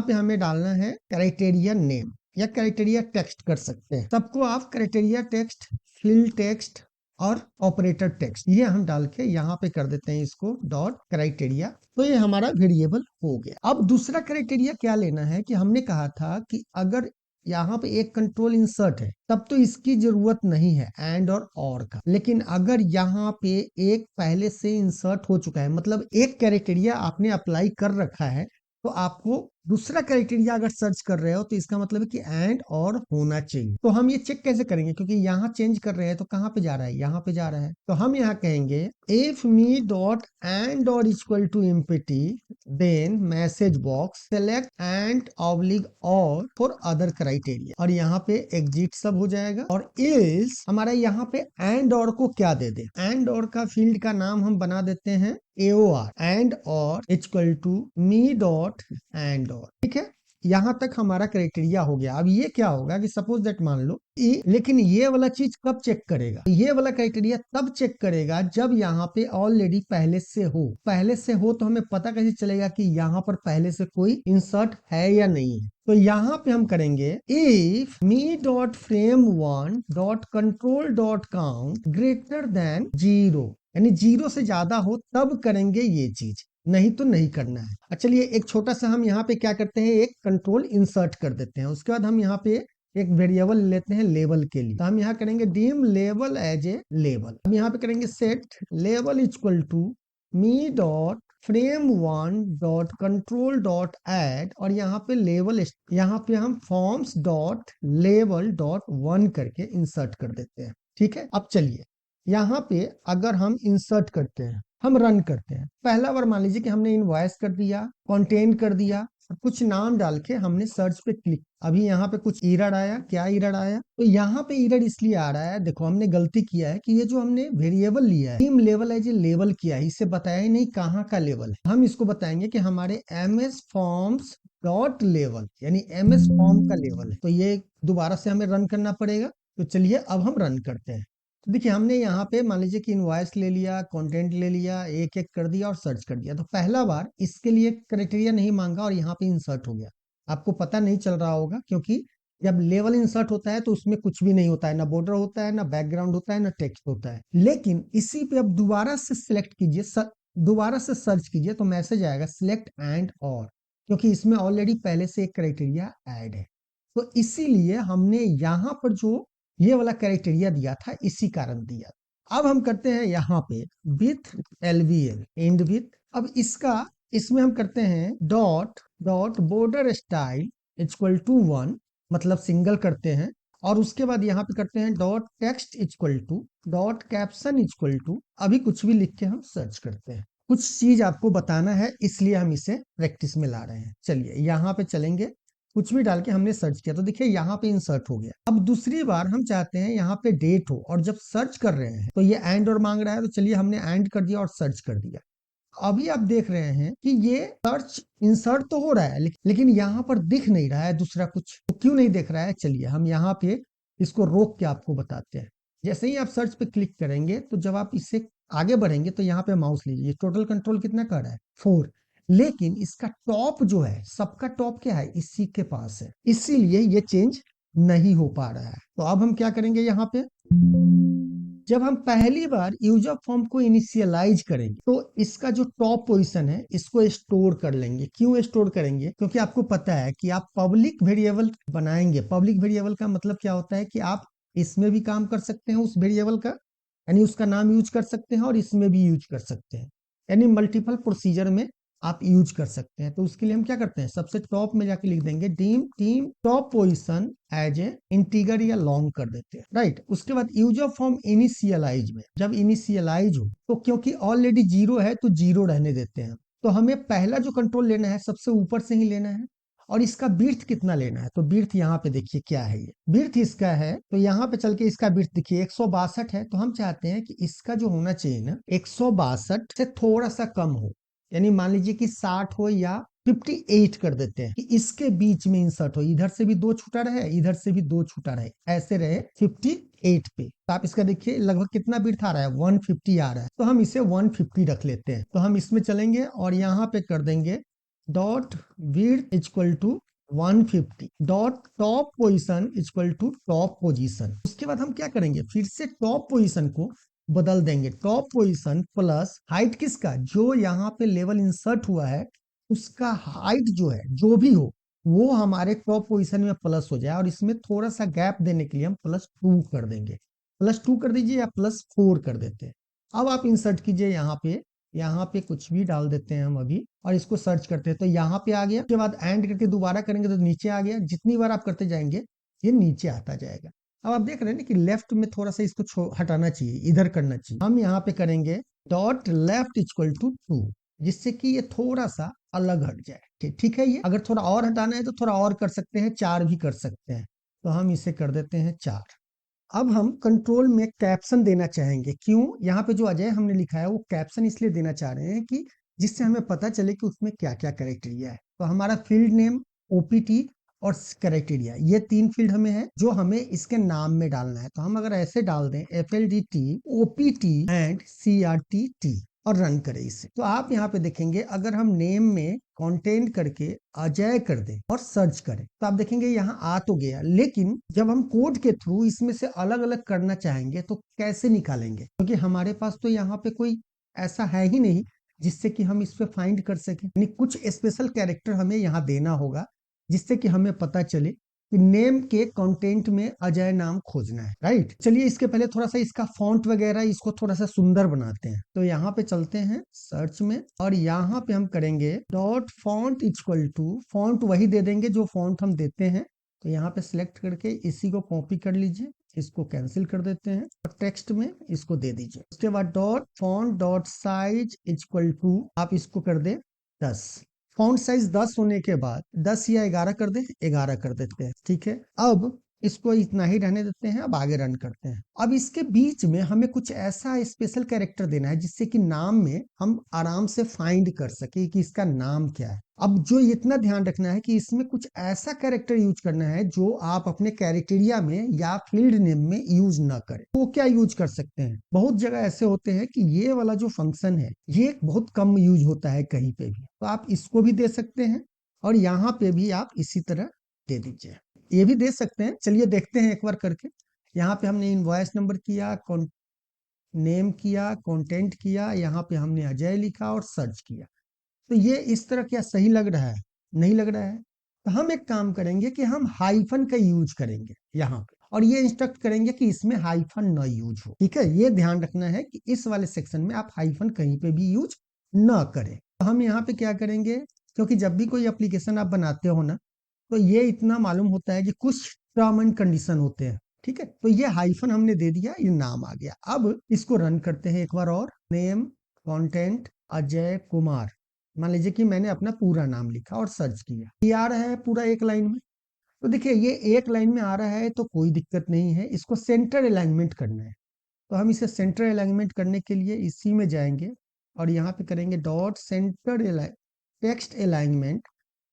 पे हमें डालना है क्राइटेरिया नेम या क्राइटेरिया टेक्स्ट कर सकते हैं। सबको आप क्राइटेरिया टेक्स्ट, फील्ड टेक्स्ट और ऑपरेटर टेक्स्ट ये हम डाल के यहाँ पे कर देते हैं इसको डॉट क्राइटेरिया, तो ये हमारा वेरिएबल हो गया। अब दूसरा क्राइटेरिया क्या लेना है कि हमने कहा था कि अगर यहाँ पे एक कंट्रोल इंसर्ट है तब तो इसकी जरूरत नहीं है एंड और का, लेकिन अगर यहाँ पे एक पहले से इंसर्ट हो चुका है, मतलब एक क्राइटेरिया आपने अप्लाई कर रखा है, तो आपको दूसरा क्राइटेरिया अगर सर्च कर रहे हो तो इसका मतलब है कि एंड और होना चाहिए। तो हम ये चेक कैसे करेंगे, क्योंकि यहाँ चेंज कर रहे हैं तो कहाँ पे जा रहा है, यहाँ पे जा रहा है, तो हम यहाँ कहेंगे इफ मी डॉट एंड और equal to empty, then message box select and oblique or for other criteria, और यहाँ पे एग्जिट सब हो जाएगा। और इल्स हमारा यहाँ पे एंड और को क्या दे दे, एंड और का फील्ड का नाम हम बना देते हैं AOR, एंड और equal to me dot and or, ठीक है। यहाँ तक हमारा क्राइटेरिया हो गया। अब ये क्या होगा कि सपोज दैट मान लो लेकिन ये वाला चीज कब चेक करेगा, ये वाला क्राइटेरिया तब चेक करेगा जब यहाँ पे ऑलरेडी पहले से हो। पहले से हो तो हमें पता कैसे चलेगा कि यहाँ पर पहले से कोई इंसर्ट है या नहीं है। तो यहाँ पे हम करेंगे if me dot frame one dot control dot count greater than 0, यानी 0 से ज्यादा हो तब करेंगे ये चीज, नहीं तो नहीं करना है। चलिए एक छोटा सा हम यहाँ पे क्या करते हैं, एक कंट्रोल इंसर्ट कर देते हैं। उसके बाद हम यहाँ पे एक वेरिएबल लेते हैं लेवल के लिए। तो हम यहाँ करेंगे deem level as a level. हम यहाँ पे करेंगे set level equal to me dot frame one dot control dot add, और यहाँ पे लेवल, यहाँ पे हम forms dot level dot one करके इंसर्ट कर देते हैं। ठीक है, अब चलिए यहाँ पे अगर हम इंसर्ट करते हैं, हम रन करते हैं, पहला बार मान लीजिए कि हमने इनवॉइस कर दिया, कंटेंट कर दिया, कुछ नाम डाल के हमने सर्च पे क्लिक, अभी यहाँ पे कुछ एरर आया। क्या एरर आया? तो यहाँ पे एरर इसलिए आ रहा है, देखो हमने गलती किया है कि ये जो हमने वेरिएबल लिया है team level as a level किया है, इसे बताया ही नहीं कहाँ का लेवल है। हम इसको बताएंगे कि हमारे एमएस फॉर्म्स डॉट लेवल, यानी एमएस फॉर्म का लेवल है। तो ये दोबारा से हमें रन करना पड़ेगा। तो चलिए अब हम रन करते हैं। तो देखिए हमने यहाँ पे मान लीजिए कि इनवॉइस ले लिया, कंटेंट ले लिया, एक एक कर दिया और सर्च कर दिया। तो पहला बार इसके लिए क्राइटेरिया नहीं मांगा और यहाँ पे इंसर्ट हो गया। आपको पता नहीं चल रहा होगा क्योंकि जब लेवल इंसर्ट होता है तो उसमें कुछ भी नहीं होता है, ना बॉर्डर होता है, ना बैकग्राउंड होता है, ना टेक्स्ट होता है। लेकिन इसी पे अब दोबारा से सिलेक्ट कीजिए, दोबारा से सर्च कीजिए तो मैसेज आएगा सिलेक्ट एंड और, क्योंकि इसमें ऑलरेडी पहले से एक क्राइटेरिया ऐड है। तो इसीलिए हमने यहाँ पर जो ये वाला क्राइटेरिया दिया था इसी कारण दिया। अब हम करते हैं यहाँ पे विथ एलवीएल एंड विथ, अब इसमें हम करते हैं dot dot border style equal to 1, मतलब सिंगल करते हैं, और उसके बाद यहाँ पे करते हैं dot text equal to dot caption equal to, अभी कुछ भी लिख के हम सर्च करते हैं। कुछ चीज आपको बताना है इसलिए हम इसे प्रैक्टिस में ला रहे हैं। चलिए यहाँ पे चलेंगे, कुछ भी डाल के हमने सर्च किया तो देखिए यहाँ पे इंसर्ट हो गया। अब दूसरी बार हम चाहते हैं यहाँ पे डेट हो, और जब सर्च कर रहे हैं तो ये एंड और मांग रहा है, तो चलिए हमने एंड कर दिया और सर्च कर दिया। अभी आप देख रहे हैं कि ये सर्च इंसर्ट तो हो रहा है लेकिन यहाँ पर दिख नहीं रहा है दूसरा कुछ। तो क्यों नहीं दिख रहा है, चलिए हम यहाँ पे इसको रोक के आपको बताते हैं। जैसे ही आप सर्च पे क्लिक करेंगे तो जब आप इससे आगे बढ़ेंगे तो यहाँ पे माउस लीजिए, टोटल कंट्रोल कितना कर रहा है 4, लेकिन इसका टॉप जो है, सबका टॉप क्या है, इसी के पास है, इसीलिए ये चेंज नहीं हो पा रहा है। तो अब हम क्या करेंगे, यहाँ पे जब हम पहली बार यूजर फॉर्म को इनिशियलाइज करेंगे तो इसका जो टॉप पोजीशन है इसको स्टोर कर लेंगे। क्यों स्टोर करेंगे? क्योंकि आपको पता है कि आप पब्लिक वेरिएबल बनाएंगे। पब्लिक वेरिएबल का मतलब क्या होता है कि आप इसमें भी काम कर सकते हैं उस वेरिएबल का, यानी उसका नाम यूज कर सकते हैं, और इसमें भी यूज कर सकते हैं, यानी मल्टीपल प्रोसीजर में आप यूज कर सकते हैं। तो उसके लिए हम क्या करते हैं, सबसे टॉप में जाके लिख देंगे dim top position as a integer या लॉन्ग कर देते हैं, राइट। उसके बाद यूजर फॉर्म इनिशियलाइज में जब इनिशियलाइज हो तो क्योंकि ऑलरेडी 0 है तो 0 रहने देते हैं। तो हमें पहला जो कंट्रोल लेना है सबसे ऊपर से ही लेना है, और इसका बिर्थ कितना लेना है, तो बिर्थ यहाँ पे देखिए क्या है, ये बिर्थ इसका है। तो यहाँ पे चल के इसका बिर्थ देखिए 162 है, तो हम चाहते हैं कि इसका जो होना चाहिए ना 162 से थोड़ा सा कम हो, यानी मान लीजिए कि 60 हो या 58 कर देते हैं, कि इसके बीच में इंसर्ट हो, इधर से भी 2 छूटा रहे, इधर से भी 2 छूटा रहे, ऐसे रहे 58 पे। तो आप इसका देखिए लगभग कितना बिर्थ आ रहा है, 150 आ रहा है, तो हम इसे 150 रख लेते हैं। तो हम इसमें चलेंगे और यहाँ पे कर देंगे dot width equal to 150 dot top position equal to top position. उसके बाद हम क्या करेंगे, फिर से टॉप पोजीशन को बदल देंगे, टॉप पोजीशन प्लस हाइट किसका, जो यहाँ पे लेवल इंसर्ट हुआ है उसका हाइट जो है जो भी हो वो हमारे टॉप पोजीशन में प्लस हो जाए, और इसमें थोड़ा सा गैप देने के लिए हम +2 कर देंगे, +2 कर दीजिए या +4 कर देते हैं। अब आप इंसर्ट कीजिए यहाँ पे कुछ भी डाल देते हैं हम अभी, और इसको सर्च करते हैं तो यहाँ पे आ गया। उसके बाद एंड करके दोबारा करेंगे तो नीचे आ गया। जितनी बार आप करते जाएंगे ये नीचे आता जाएगा। अब आप देख रहे हैं ना कि लेफ्ट में थोड़ा सा इसको हटाना चाहिए, इधर करना चाहिए। हम यहाँ पे करेंगे डॉट लेफ्ट इक्वल टू 2, जिससे कि ये थोड़ा सा अलग हट जाए। ठीक है, ये अगर थोड़ा और हटाना है तो थोड़ा और कर सकते हैं, 4 भी कर सकते हैं। तो हम इसे कर देते हैं 4। अब हम कंट्रोल में कैप्शन देना चाहेंगे। क्यों? यहाँ पे जो अजय हमने लिखा है वो कैप्शन इसलिए देना चाह रहे हैं कि जिससे हमें पता चले कि उसमें क्या क्या क्राइटेरिया है। तो हमारा फील्ड नेम ओपीटी और क्राइटेरिया, ये 3 फील्ड हमें है जो हमें इसके नाम में डालना है। तो हम अगर ऐसे डाल दें FLDT OPT एंड CRTT और रन करें इसे, तो आप यहाँ पे देखेंगे अगर हम नेम में कंटेंट करके अजय कर दें और सर्च करें तो आप देखेंगे यहाँ आ तो गया, लेकिन जब हम कोड के थ्रू इसमें से अलग अलग करना चाहेंगे तो कैसे निकालेंगे, क्योंकि हमारे पास तो यहाँ पे कोई ऐसा है ही नहीं जिससे कि हम इस पे फाइंड कर सकें। यानी कुछ स्पेशल कैरेक्टर हमें यहाँ देना होगा जिससे कि हमें पता चले कि नेम के कंटेंट में अजय नाम खोजना है, राइट। चलिए इसके पहले थोड़ा सा इसका फॉन्ट वगैरह इसको थोड़ा सा सुंदर बनाते हैं। तो यहाँ पे चलते हैं सर्च में और यहाँ पे हम करेंगे dot font equal to, font वही दे देंगे जो फॉन्ट हम देते हैं। तो यहाँ पे सिलेक्ट करके इसी को कॉपी कर लीजिए, इसको कैंसिल कर देते हैं और टेक्स्ट में इसको दे दीजिए। उसके बाद dot font dot size equal to आप इसको कर दे 10। फॉन्ट साइज 10 होने के बाद 10 या 11 कर दे, 11 कर देते हैं, ठीक है। अब इसको इतना ही रहने देते हैं, अब आगे रन करते हैं। अब इसके बीच में हमें कुछ ऐसा स्पेशल कैरेक्टर देना है जिससे कि नाम में हम आराम से फाइंड कर सके कि इसका नाम क्या है। अब जो इतना ध्यान रखना है कि इसमें कुछ ऐसा कैरेक्टर यूज करना है जो आप अपने क्राइटेरिया में या फील्ड नेम में यूज ना करें। तो क्या यूज कर सकते हैं, बहुत जगह ऐसे होते हैं कि ये वाला जो फंक्शन है ये बहुत कम यूज होता है कहीं पे भी, तो आप इसको भी दे सकते हैं और यहाँ पे भी आप इसी तरह दे दीजिए, ये भी दे सकते हैं। चलिए देखते हैं एक बार करके। यहाँ पे हमने इनवॉइस नंबर किया, नेम किया, कंटेंट किया, यहाँ पे हमने अजय लिखा और सर्च किया। तो ये इस तरह क्या सही लग रहा है, नहीं लग रहा है। तो हम एक काम करेंगे कि हम हाइफन का यूज करेंगे यहाँ पे और ये इंस्ट्रक्ट करेंगे कि इसमें हाइफन न यूज हो, ठीक है। ये ध्यान रखना है कि इस वाले सेक्शन में आप हाइफन कहीं पे भी यूज न करें। तो हम यहाँ पे क्या करेंगे, क्योंकि जब भी कोई एप्लीकेशन आप बनाते हो ना तो ये इतना मालूम होता है कि कुछ टर्म एंड कंडीशन होते हैं, ठीक है। तो ये हाइफन हमने दे दिया, ये नाम आ गया। अब इसको रन करते हैं एक बार और। नेम कंटेंट अजय कुमार, मान लीजिए कि मैंने अपना पूरा नाम लिखा और सर्च किया, ये आ रहा है पूरा एक लाइन में। तो देखिए ये एक लाइन में आ रहा है तो कोई दिक्कत नहीं है, इसको सेंटर अलाइनमेंट करना है। तो हम इसे सेंटर अलाइनमेंट करने के लिए इसी में जाएंगे और यहाँ पे करेंगे dot centre text alignment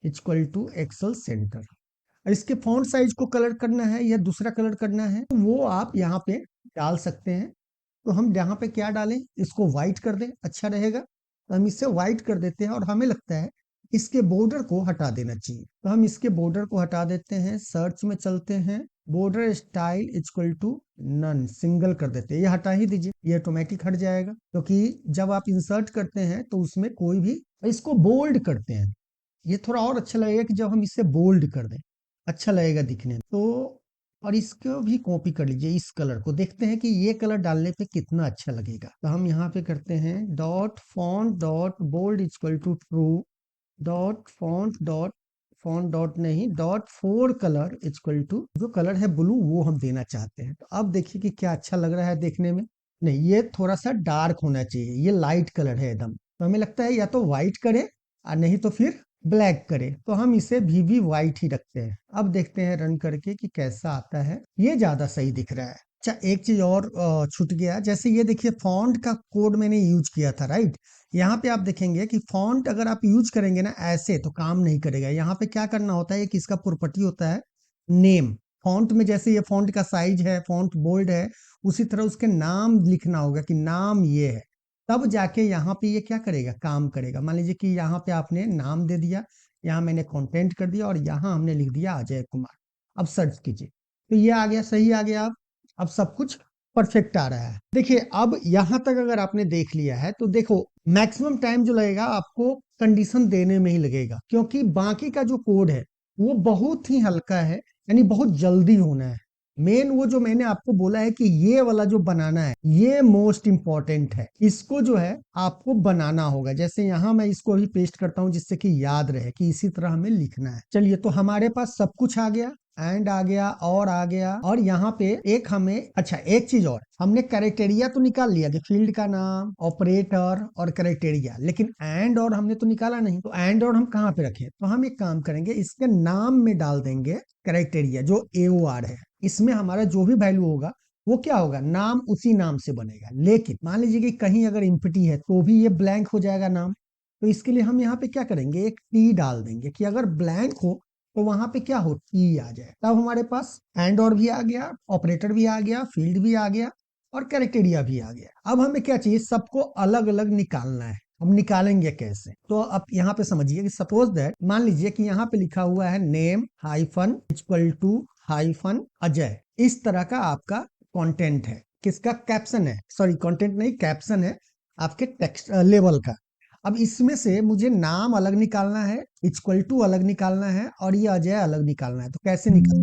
equal to excel centre. और इसके फॉन्ट साइज को कलर करना है या दूसरा कलर करना है तो वो आप यहाँ पे डाल सकते हैं। तो हम यहाँ पे क्या डालें, इसको व्हाइट कर दें, अच्छा रहेगा। तो हम इसे व्हाइट कर देते हैं और हमें लगता है इसके बॉर्डर को हटा देना चाहिए। तो हम इसके बॉर्डर को हटा देते हैं, सर्च में चलते हैं, border style equal to none single कर देते हैं, ये हटा ही दीजिए, ये ऑटोमेटिक हट जाएगा। क्योंकि जब आप इंसर्ट करते हैं तो उसमें कोई भी, इसको बोल्ड करते हैं, ये थोड़ा और अच्छा लगेगा कि जब हम इसे बोल्ड कर दें, अच्छा लगेगा दिखने में। तो और इसको भी कॉपी कर लीजिए, इस कलर को देखते हैं कि ये कलर डालने पे कितना अच्छा लगेगा। तो हम यहाँ पे करते हैं dot font dot bold equal to true dot font dot नहीं dot fore colour equal to, जो कलर है ब्लू वो हम देना चाहते हैं। तो अब देखिए कि क्या अच्छा लग रहा है देखने में। नहीं, ये थोड़ा सा डार्क होना चाहिए, ये लाइट कलर है एकदम। तो हमें लगता है या तो व्हाइट करें और नहीं तो फिर ब्लैक करें, तो हम इसे भी व्हाइट ही रखते हैं। अब देखते हैं रन करके कि कैसा आता है, ये ज्यादा सही दिख रहा है। अच्छा एक चीज और छूट गया, जैसे ये देखिए फॉन्ट का कोड मैंने यूज किया था, राइट। यहाँ पे आप देखेंगे कि फॉन्ट अगर आप यूज करेंगे ना ऐसे तो काम नहीं करेगा। यहाँ पे क्या करना होता है, कि इसका प्रॉपर्टी होता है नेम। फॉन्ट में जैसे ये फॉन्ट का साइज है, फॉन्ट बोल्ड है, उसी तरह उसके नाम लिखना होगा कि नाम ये है, तब जाके यहाँ पे ये क्या करेगा, काम करेगा। मान लीजिए कि यहाँ पे आपने नाम दे दिया, यहाँ मैंने कंटेंट कर दिया और यहाँ हमने लिख दिया अजय कुमार। अब सर्च कीजिए तो ये आ गया, सही आ गया। अब सब कुछ परफेक्ट आ रहा है। देखिए अब यहाँ तक अगर आपने देख लिया है तो देखो मैक्सिमम टाइम जो लगेगा आपको कंडीशन देने में ही लगेगा, क्योंकि बाकी का जो कोड है वो बहुत ही हल्का है, यानी बहुत जल्दी होना है। मेन वो जो मैंने आपको बोला है कि ये वाला जो बनाना है ये मोस्ट इंपॉर्टेंट है, इसको जो है आपको बनाना होगा। जैसे यहाँ मैं इसको अभी पेस्ट करता हूँ जिससे कि याद रहे कि इसी तरह हमें लिखना है। चलिए तो हमारे पास सब कुछ आ गया, एंड आ गया और आ गया। और यहाँ पे एक हमें, अच्छा एक चीज और, हमने क्राइटेरिया तो निकाल लिया कि फील्ड का नाम, ऑपरेटर और क्राइटेरिया, लेकिन एंड और हमने तो निकाला नहीं। तो एंड और हम कहाँ पे रखें, तो हम एक काम करेंगे, इसके नाम में डाल देंगे क्राइटेरिया जो AOR है। इसमें हमारा जो भी वैल्यू होगा वो क्या होगा, नाम उसी नाम से बनेगा। लेकिन मान लीजिए कि कहीं अगर इम्पटी है तो भी ये ब्लैंक हो जाएगा नाम। तो इसके लिए हम यहाँ पे क्या करेंगे, एक T डाल देंगे कि अगर ब्लैंक हो तो वहां पे क्या हो, टी आ जाए, तब हमारे पास एंड और भी आ गया, ऑपरेटर भी आ गया, फील्ड भी आ गया और क्राइटेरिया भी आ गया। अब हमें क्या चाहिए, सबको अलग अलग निकालना है। हम निकालेंगे कैसे, तो अब यहाँ पे समझिए कि सपोज दैट, मान लीजिए कि यहाँ पे लिखा हुआ है name hyphen equal to hyphen Ajay, इस तरह का आपका कंटेंट है, किसका, कैप्शन है, सॉरी कंटेंट नहीं कैप्शन है आपके टेक्स्ट लेवल का। अब इसमें से मुझे नाम अलग निकालना है, इक्वल टू अलग निकालना है और ये अजय अलग निकालना है। तो कैसे निकाल,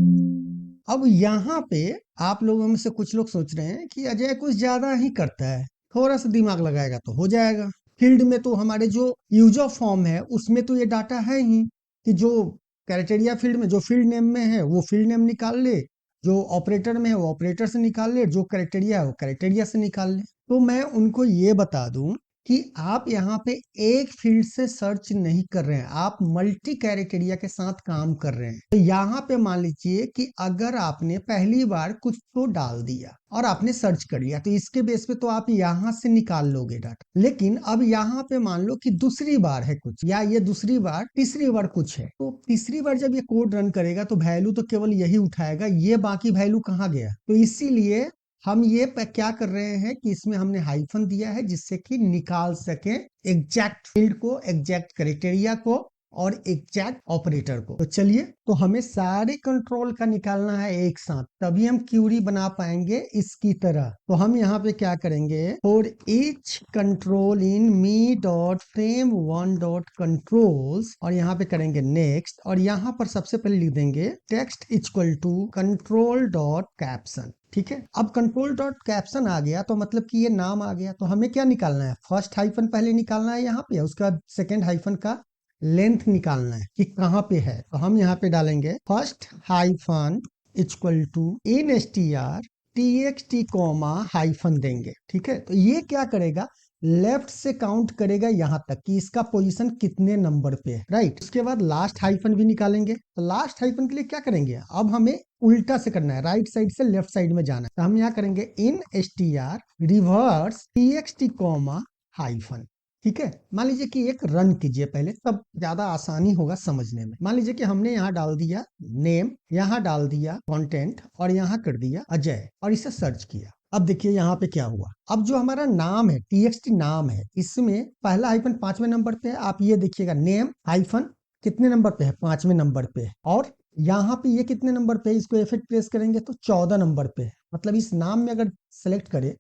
अब यहाँ पे आप लोगों में से कुछ लोग सोच रहे हैं कि अजय कुछ ज्यादा ही करता है, थोड़ा सा दिमाग लगाएगा तो हो जाएगा। फील्ड में तो हमारे जो यूजर फॉर्म है उसमें तो ये डाटा है ही कि जो क्राइटेरिया फील्ड में जो फील्ड नेम में है वो फील्ड नेम निकाल ले, जो ऑपरेटर में है वो ऑपरेटर से निकाल ले, जो क्राइटेरिया है वो क्राइटेरिया से निकाल ले। तो मैं उनको ये बता दूं कि आप यहाँ पे एक फील्ड से सर्च नहीं कर रहे हैं, आप मल्टी क्राइटेरिया के साथ काम कर रहे हैं। तो यहाँ पे मान लीजिए कि अगर आपने पहली बार कुछ तो डाल दिया और आपने सर्च कर लिया तो इसके बेस पे तो आप यहाँ से निकाल लोगे डाटा, लेकिन अब यहाँ पे मान लो कि दूसरी बार है कुछ, या ये दूसरी बार तीसरी बार कुछ है, तो तीसरी बार जब ये कोड रन करेगा तो वैल्यू तो केवल यही उठाएगा, ये बाकी वैल्यू कहाँ गया। तो इसीलिए हम ये क्या कर रहे हैं कि इसमें हमने हाइफन दिया है जिससे कि निकाल सके एग्जैक्ट फील्ड को, एग्जैक्ट क्राइटेरिया को और एग्जैक्ट ऑपरेटर को। तो चलिए, तो हमें सारे कंट्रोल का निकालना है एक साथ, तभी हम क्यूरी बना पाएंगे इसकी तरह। तो हम यहाँ पे क्या करेंगे, for each control in me dot frame one dot controls, और यहाँ पे करेंगे नेक्स्ट, और यहाँ पर सबसे पहले लिख देंगे text equal to control dot caption. ठीक है, अब कंट्रोल डॉट कैप्शन आ गया तो मतलब कि ये नाम आ गया। तो हमें क्या निकालना है, फर्स्ट हाइफन पहले निकालना है यहाँ पे, उसके बाद सेकेंड हाइफन का लेंथ निकालना है कि कहाँ पे है। तो हम यहाँ पे डालेंगे first hyphen equal to in str txt comma hyphen देंगे। ठीक है, तो ये क्या करेगा, लेफ्ट से काउंट करेगा यहाँ तक कि इसका पोजीशन कितने नंबर पे है, राइट। उसके बाद लास्ट हाइफन भी निकालेंगे। तो लास्ट हाइफन के लिए क्या करेंगे, अब हमें उल्टा से करना है, राइट साइड से लेफ्ट साइड में जाना है। तो हम यहाँ करेंगे इन str reverse txt comma hyphen. ठीक है, मान लीजिए कि एक रन कीजिए पहले, तब ज्यादा आसानी होगा समझने में। मान लीजिए कि हमने यहाँ डाल दिया नेम, यहाँ डाल दिया कंटेंट और यहाँ कर दिया अजय और इसे सर्च किया। अब देखिए यहाँ पे क्या हुआ, अब जो हमारा नाम है txt नाम है, इसमें पहला हाइफन 5वें नंबर पे है। आप ये देखिएगा नेम हाइफन कितने नंबर पे है, 5वें नंबर पे है। और यहाँ पे ये कितने नंबर पे है, इसको F8 प्रेस करेंगे तो 14 नंबर पे है। मतलब इस नाम में अगर सेलेक्ट करें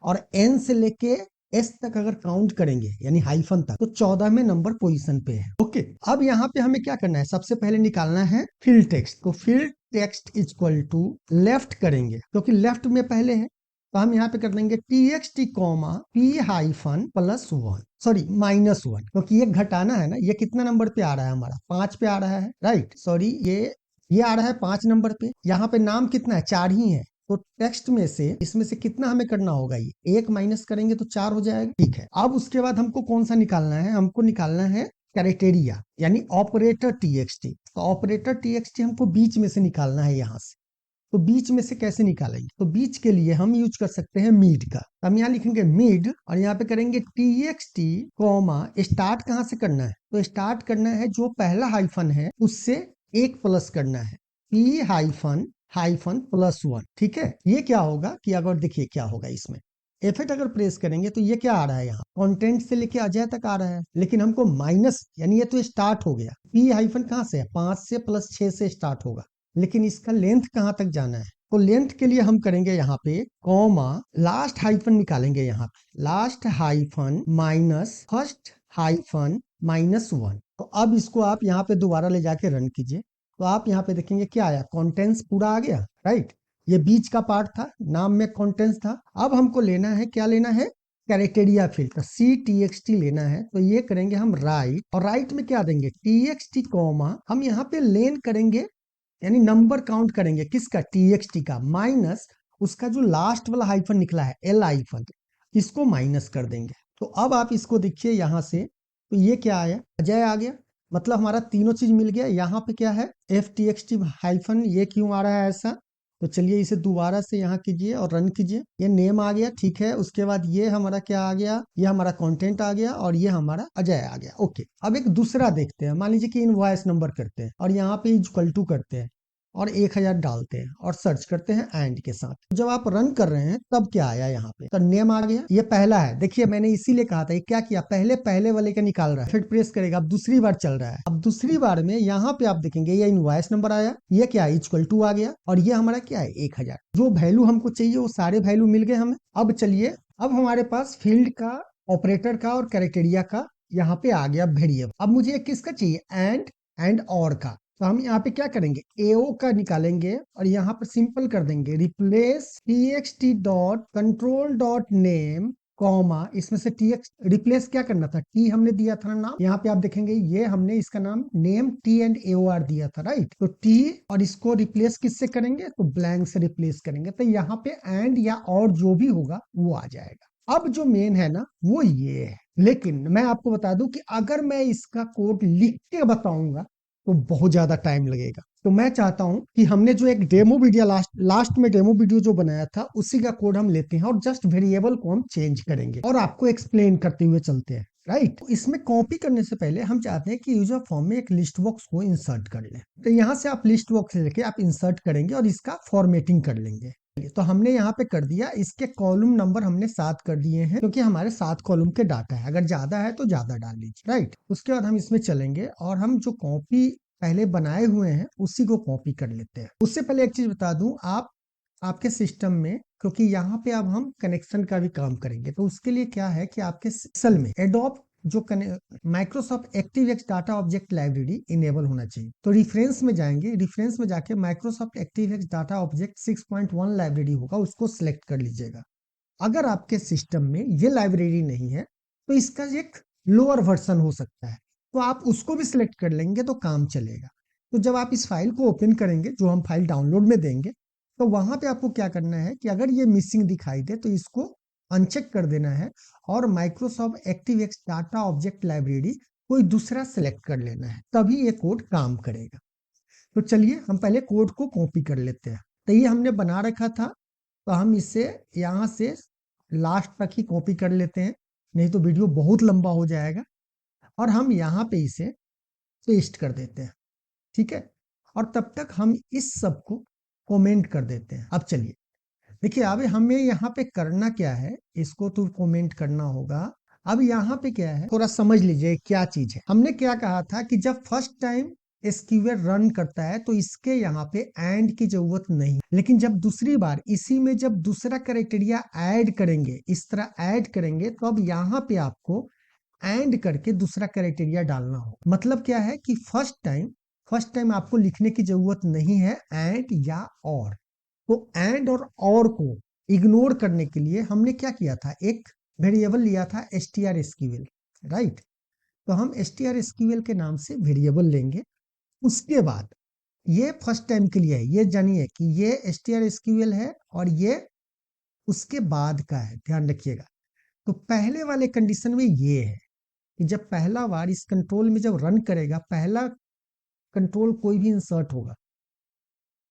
और N से लेके एस तक अगर काउंट करेंगे यानी हाइफन तक, तो 14वें नंबर पोजीशन पे है। ओके, अब यहाँ पे हमें क्या करना है, सबसे पहले निकालना है फील्ड टेक्स्ट। तो field text equal to left करेंगे क्योंकि लेफ्ट में पहले है, तो हम यहाँ पे कर देंगे txt comma p hyphen plus 1, sorry -1, क्योंकि ये घटाना है ना। ये कितना नंबर पे आ रहा है, हमारा 5 पे आ रहा है, राइट। सॉरी, ये आ रहा है 5 नंबर पे। यहाँ पे नाम कितना है, 4 ही है। तो टेक्स्ट में से इसमें से कितना हमें करना होगा, ये 1 माइनस करेंगे तो 4 हो जाएगा। ठीक है, अब उसके बाद हमको कौन सा निकालना है, हमको निकालना है क्राइटेरिया यानी ऑपरेटर txt। तो ऑपरेटर txt हमको बीच में से निकालना है यहाँ से। तो बीच में से कैसे निकालेंगे, तो बीच के लिए हम यूज कर सकते हैं मिड का। हम यहाँ लिखेंगे मिड और यहाँ पे करेंगे txt कॉमा स्टार्ट कहाँ से करना है, तो स्टार्ट करना है जो पहला हाइफन है उससे 1 प्लस करना है, p हाइफन हाइफन प्लस 1। ठीक है, ये क्या होगा कि अगर देखिए क्या होगा इसमें F8 अगर प्रेस करेंगे तो ये क्या आ रहा है, यहाँ कंटेंट से लेके अजय तक आ रहा है, लेकिन हमको माइनस यानी ये तो स्टार्ट हो गया। p हाइफन कहाँ से है, 5 से प्लस 6 से स्टार्ट होगा, लेकिन इसका लेंथ कहाँ तक जाना है। तो लेंथ के लिए हम करेंगे यहाँ पे कॉमा लास्ट हाइफन निकालेंगे, यहाँ पे last hyphen minus first hyphen -1। तो अब इसको आप यहाँ पे दोबारा ले जाके रन कीजिए, तो आप यहाँ पे देखेंगे क्या आया, कंटेंट्स पूरा आ गया, राइट। ये बीच का पार्ट था, नाम में कंटेंट्स था। अब हमको लेना है, क्या लेना है, क्राइटेरिया फील्ड का ctxt लेना है। तो ये करेंगे हम राइट, और राइट में क्या देंगे txt कॉमा, हम यहाँ पे लेन करेंगे यानी नंबर काउंट करेंगे किसका, txt का, माइनस उसका जो लास्ट वाला हाइफन निकला है l हाइफन, इसको माइनस कर देंगे। तो अब आप इसको देखिए यहाँ से, तो ये क्या आया, अजय आ गया। मतलब हमारा तीनों चीज मिल गया। यहाँ पे क्या है ftxt हाइफन, ये क्यों आ रहा है ऐसा, तो चलिए इसे दोबारा से यहाँ कीजिए और रन कीजिए। ये नेम आ गया, ठीक है। उसके बाद ये हमारा क्या आ गया, ये हमारा कंटेंट आ गया और ये हमारा अजय आ गया। ओके, अब एक दूसरा देखते हैं। मान लीजिए कि इनवॉइस नंबर करते हैं और यहाँ पे इक्वल टू करते हैं और 1000 डालते हैं और सर्च करते हैं एंड के साथ। जब आप रन कर रहे हैं तब क्या आया, यहाँ पे तो नेम आ गया। ये पहला है, देखिए मैंने इसीलिए कहा था। ये क्या किया, पहले पहले वाले का निकाल रहा है, फिर प्रेस करेगा। अब दूसरी बार चल रहा है। अब दूसरी बार में यहाँ पे आप देखेंगे ये इनवॉइस नंबर आया, ये क्या है इक्वल टू आ गया और ये हमारा क्या है 1000। जो वैल्यू हमको चाहिए वो सारे वैल्यू मिल गए हमें। अब चलिए, अब हमारे पास फील्ड का, ऑपरेटर का और क्राइटेरिया का यहाँ पे आ गया वेरिएबल। अब मुझे किसका चाहिए, एंड और का। तो हम यहाँ पे क्या करेंगे, एओ का निकालेंगे और यहाँ पर सिंपल कर देंगे replace txt dot control dot name comma, इसमें से टीएक्स रिप्लेस क्या करना था, टी हमने दिया था नाम। यहाँ पे आप देखेंगे ये हमने इसका नाम नेम टी एंड एओआर दिया था, राइट। तो टी और इसको रिप्लेस किससे करेंगे, तो ब्लैंक से रिप्लेस करेंगे। तो यहाँ पे एंड या और जो भी होगा वो आ जाएगा। अब जो मेन है ना वो ये है, लेकिन मैं आपको बता दूं कि अगर मैं इसका कोड लिख के बताऊंगा तो बहुत ज्यादा टाइम लगेगा। तो मैं चाहता हूं कि हमने जो एक डेमो वीडियो लास्ट में डेमो वीडियो जो बनाया था उसी का कोड हम लेते हैं और जस्ट वेरिएबल को हम चेंज करेंगे और आपको एक्सप्लेन करते हुए चलते हैं, राइट। इसमें कॉपी करने से पहले हम चाहते हैं कि यूजर फॉर्म में एक लिस्ट बॉक्स को इंसर्ट कर लें। तो यहाँ से आप लिस्ट बॉक्स लेके आप इंसर्ट करेंगे और इसका फॉर्मेटिंग कर लेंगे। तो हमने यहाँ पे कर दिया, इसके कॉलम नंबर हमने 7 कर दिए हैं क्योंकि हमारे 7 कॉलम के डाटा है। अगर ज्यादा है तो ज्यादा डाल लीजिए, राइट। उसके बाद हम इसमें चलेंगे और हम जो कॉपी पहले बनाए हुए हैं उसी को कॉपी कर लेते हैं। उससे पहले एक चीज बता दूं, आपके सिस्टम में, क्योंकि यहाँ पे अब हम कनेक्शन का भी काम करेंगे, तो उसके लिए क्या है कि आपके सेल में एडोब जो Microsoft active x data object library enable होना चाहिए। तो रेफरेंस में जाएंगे, रेफरेंस में जाके Microsoft active x data object 6.1 library होगा, उसको सिलेक्ट कर लीजिएगा। अगर आपके सिस्टम में ये लाइब्रेरी नहीं है तो इसका एक लोअर वर्जन हो सकता है, तो आप उसको भी सिलेक्ट कर लेंगे तो काम चलेगा। तो जब आप इस फाइल को ओपन करेंगे, जो हम फाइल डाउनलोड में देंगे, तो वहां पे आपको क्या करना है कि अगर ये मिसिंग दिखाई दे तो इसको अनचेक कर देना है और Microsoft active x data object library कोई दूसरा सिलेक्ट कर लेना है, तभी ये कोड काम करेगा। तो चलिए हम पहले कोड को कॉपी कर लेते हैं। तो ये हमने बना रखा था, तो हम इसे यहाँ से लास्ट तक ही कॉपी कर लेते हैं, नहीं तो वीडियो बहुत लंबा हो जाएगा। और हम यहाँ पे इसे पेस्ट कर देते हैं, ठीक है। और तब तक हम इस सब को कमेंट कर देते हैं। अब चलिए देखिए, अब हमें यहाँ पे करना क्या है, इसको तो कमेंट करना होगा। अब यहाँ पे क्या है, थोड़ा समझ लीजिए क्या चीज है। हमने क्या कहा था कि जब फर्स्ट टाइम एसक्यूएल रन करता है तो इसके यहाँ पे एंड की जरूरत नहीं, लेकिन जब दूसरी बार इसी में जब दूसरा क्राइटेरिया ऐड करेंगे, इस तरह ऐड करेंगे, तो अब यहाँ पे आपको एंड करके दूसरा क्राइटेरिया डालना हो। मतलब क्या है कि फर्स्ट टाइम आपको लिखने की जरूरत नहीं है एंड या और। तो एंड और को इग्नोर करने के लिए हमने क्या किया था, एक वेरिएबल लिया था strSQL, राइट। तो हम strSQL के नाम से वेरिएबल लेंगे। उसके बाद ये फर्स्ट टाइम के लिए है, ये जानिए कि ये strSQL है और ये उसके बाद का है, ध्यान रखिएगा। तो पहले वाले कंडीशन में ये है कि जब पहला बार इस कंट्रोल में जब रन करेगा, पहला कंट्रोल कोई भी इंसर्ट होगा,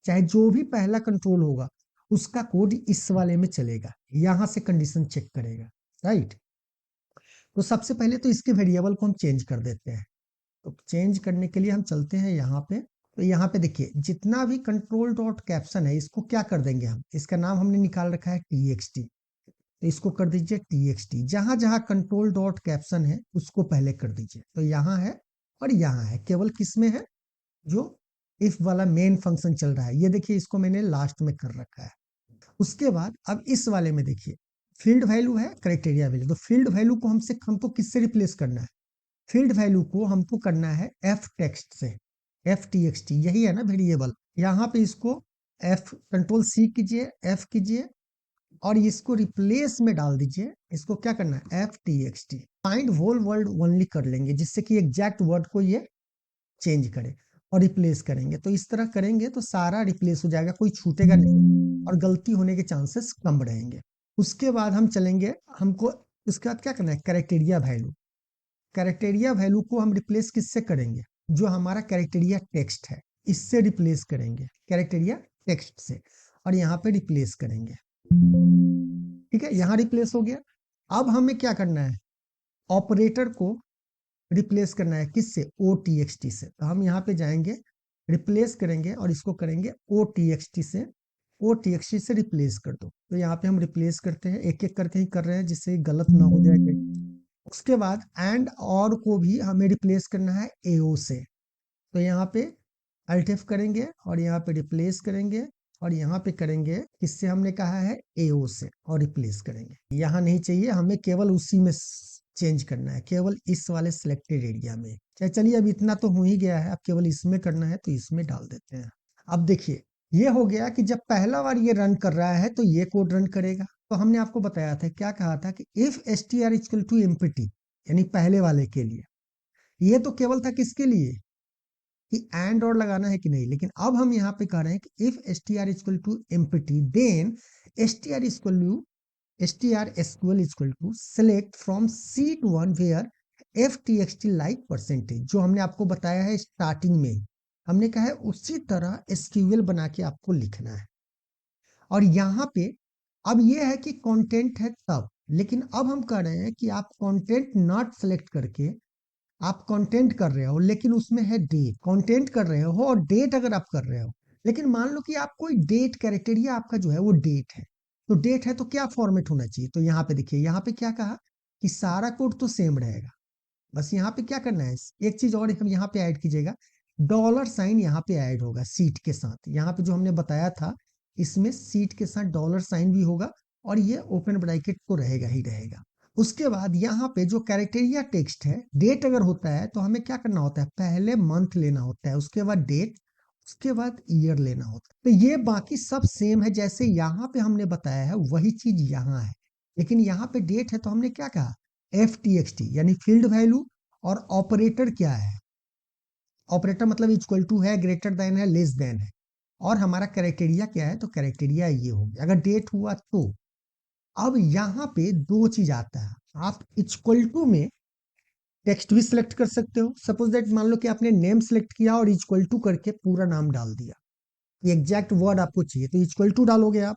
चाहे जो भी पहला कंट्रोल होगा, उसका कोड इस वाले में चलेगा, यहां से कंडीशन चेक करेगा, राइट। तो सबसे पहले तो इसके वेरिएबल को हम चेंज कर देते हैं। तो चेंज करने के लिए हम चलते हैं यहाँ पे। तो यहाँ पे देखिए जितना भी कंट्रोल डॉट कैप्शन है इसको क्या कर देंगे हम, इसका नाम हमने निकाल रखा है txt, तो इसको कर दीजिए txt। जहां जहां कंट्रोल डॉट कैप्शन है उसको पहले कर दीजिए। तो यहाँ है और यहाँ है, केवल किस में है, जो इफ वाला मेन फंक्शन चल रहा है, ये देखिए इसको मैंने लास्ट में कर रखा है। उसके बाद अब इस वाले में देखिए फील्ड वैल्यू है, क्राइटेरिया वैल्यू। तो फील्ड वैल्यू को हमको किससे रिप्लेस करना है, फील्ड वैल्यू को हमको करना है एफ टेक्स्ट से, एफ टी एक्स टी, यही है ना वेरिएबल। यहाँ पे इसको एफ कंट्रोल सी कीजिए, एफ कीजिए और इसको रिप्लेस में डाल दीजिए। इसको क्या करना है, F T X T, find whole word only कर लेंगे, जिससे कि एग्जैक्ट वर्ड को ये चेंज करे और रिप्लेस करेंगे। तो इस तरह करेंगे तो सारा रिप्लेस हो जाएगा, कोई छूटेगा नहीं और गलती होने के चांसेस कम रहेंगे। उसके बाद हम चलेंगे, हमको इसके बाद क्या करना है, क्राइटेरिया वैल्यू। क्राइटेरिया वैल्यू को हम रिप्लेस किससे करेंगे, जो हमारा क्राइटेरिया टेक्स्ट है इससे रिप्लेस करेंगे, क्राइटेरिया टेक्स्ट से। और यहाँ पे रिप्लेस करेंगे। ठीक है, यहाँ रिप्लेस हो गया। अब हमें क्या करना है, ऑपरेटर को रिप्लेस करना है, किससे, ओ टी एक्स टी से। तो हम यहाँ पे जाएंगे, रिप्लेस करेंगे और इसको करेंगे ओ टी एक्स टी से, ओ टी एक्स टी से रिप्लेस कर दो। तो यहाँ पे हम रिप्लेस करते हैं, एक एक करके ही कर रहे हैं जिससे गलत ना हो जाए कहीं। उसके बाद एंड और को भी हमें रिप्लेस करना है एओ से। तो यहाँ पे अल्ट एफ करेंगे और यहाँ पे रिप्लेस करेंगे और यहाँ पे करेंगे, किससे हमने कहा है, एओ से, और रिप्लेस करेंगे। यहाँ नहीं चाहिए हमें, केवल उसी में चेंज करना है, केवल इस वाले सिलेक्टेड एरिया में। चलिए अब इतना तो हो ही गया है, अब केवल इसमें करना है तो इसमें डाल देते हैं। अब देखिए ये हो गया कि जब पहला बार ये रन कर रहा है तो ये कोड रन करेगा। तो हमने आपको बताया था, क्या कहा था कि if S T R equal to empty, यानी पहले वाले के लिए। ये तो केवल था किसके लिए, कि एंड और लगाना है कि नहीं, लेकिन अब हम यहाँ पे कह रहे हैं कि if S T R equal to empty then S T R equal to STR equal to select from sheet 1 where ftxt like percentage, जो हमने आपको बताया है स्टार्टिंग में, हमने कहा है उसी तरह SQL बना के आपको लिखना है। और यहाँ पे अब ये है कि कंटेंट है तब, लेकिन अब हम कह रहे हैं कि आप कंटेंट नॉट सेलेक्ट करके आप कंटेंट कर रहे हो, लेकिन उसमें है डेट, कंटेंट कर रहे हो और डेट अगर आप कर रहे हो, लेकिन मान लो कि आप कोई डेट क्राइटेरिया आपका जो है वो डेट है, तो डेट है तो क्या फॉर्मेट होना चाहिए। तो यहाँ पे देखिए, यहाँ पे क्या कहा कि सारा कोड तो सेम रहेगा, बस यहाँ पे क्या करना है, एक चीज और हम यहाँ पे ऐड कीजिएगा, डॉलर साइन यहाँ पे ऐड होगा सीट के साथ। यहाँ पे जो हमने बताया था, इसमें सीट के साथ डॉलर साइन भी होगा और ये ओपन ब्रैकेट तो रहेगा ही रहेगा। उसके बाद यहाँ पे जो क्राइटेरिया टेक्स्ट है, डेट अगर होता है तो हमें क्या करना होता है, पहले मंथ लेना होता है, उसके बाद डेट, उसके बाद ईयर लेना होता है। तो ये बाकी सब सेम है, जैसे यहाँ पे हमने बताया है वही चीज यहाँ है, लेकिन यहाँ पे डेट है तो हमने क्या कहा, एफ टी एक्स टी, यानी फील्ड वैल्यू। और ऑपरेटर क्या है, ऑपरेटर मतलब इक्वल टू है, ग्रेटर देन है, लेस देन है। और हमारा क्राइटेरिया क्या है, तो क्राइटेरिया ये हो गया अगर डेट हुआ तो। अब यहाँ पे दो चीज आता है, आप इक्वल टू में टेक्स्ट भी सिलेक्ट कर सकते हो। सपोज दैट मान लो कि आपने नेम सिलेक्ट किया और इक्वल टू करके पूरा नाम डाल दिया, एग्जैक्ट वर्ड आपको चाहिए तो इक्वल टू डालोगे आप।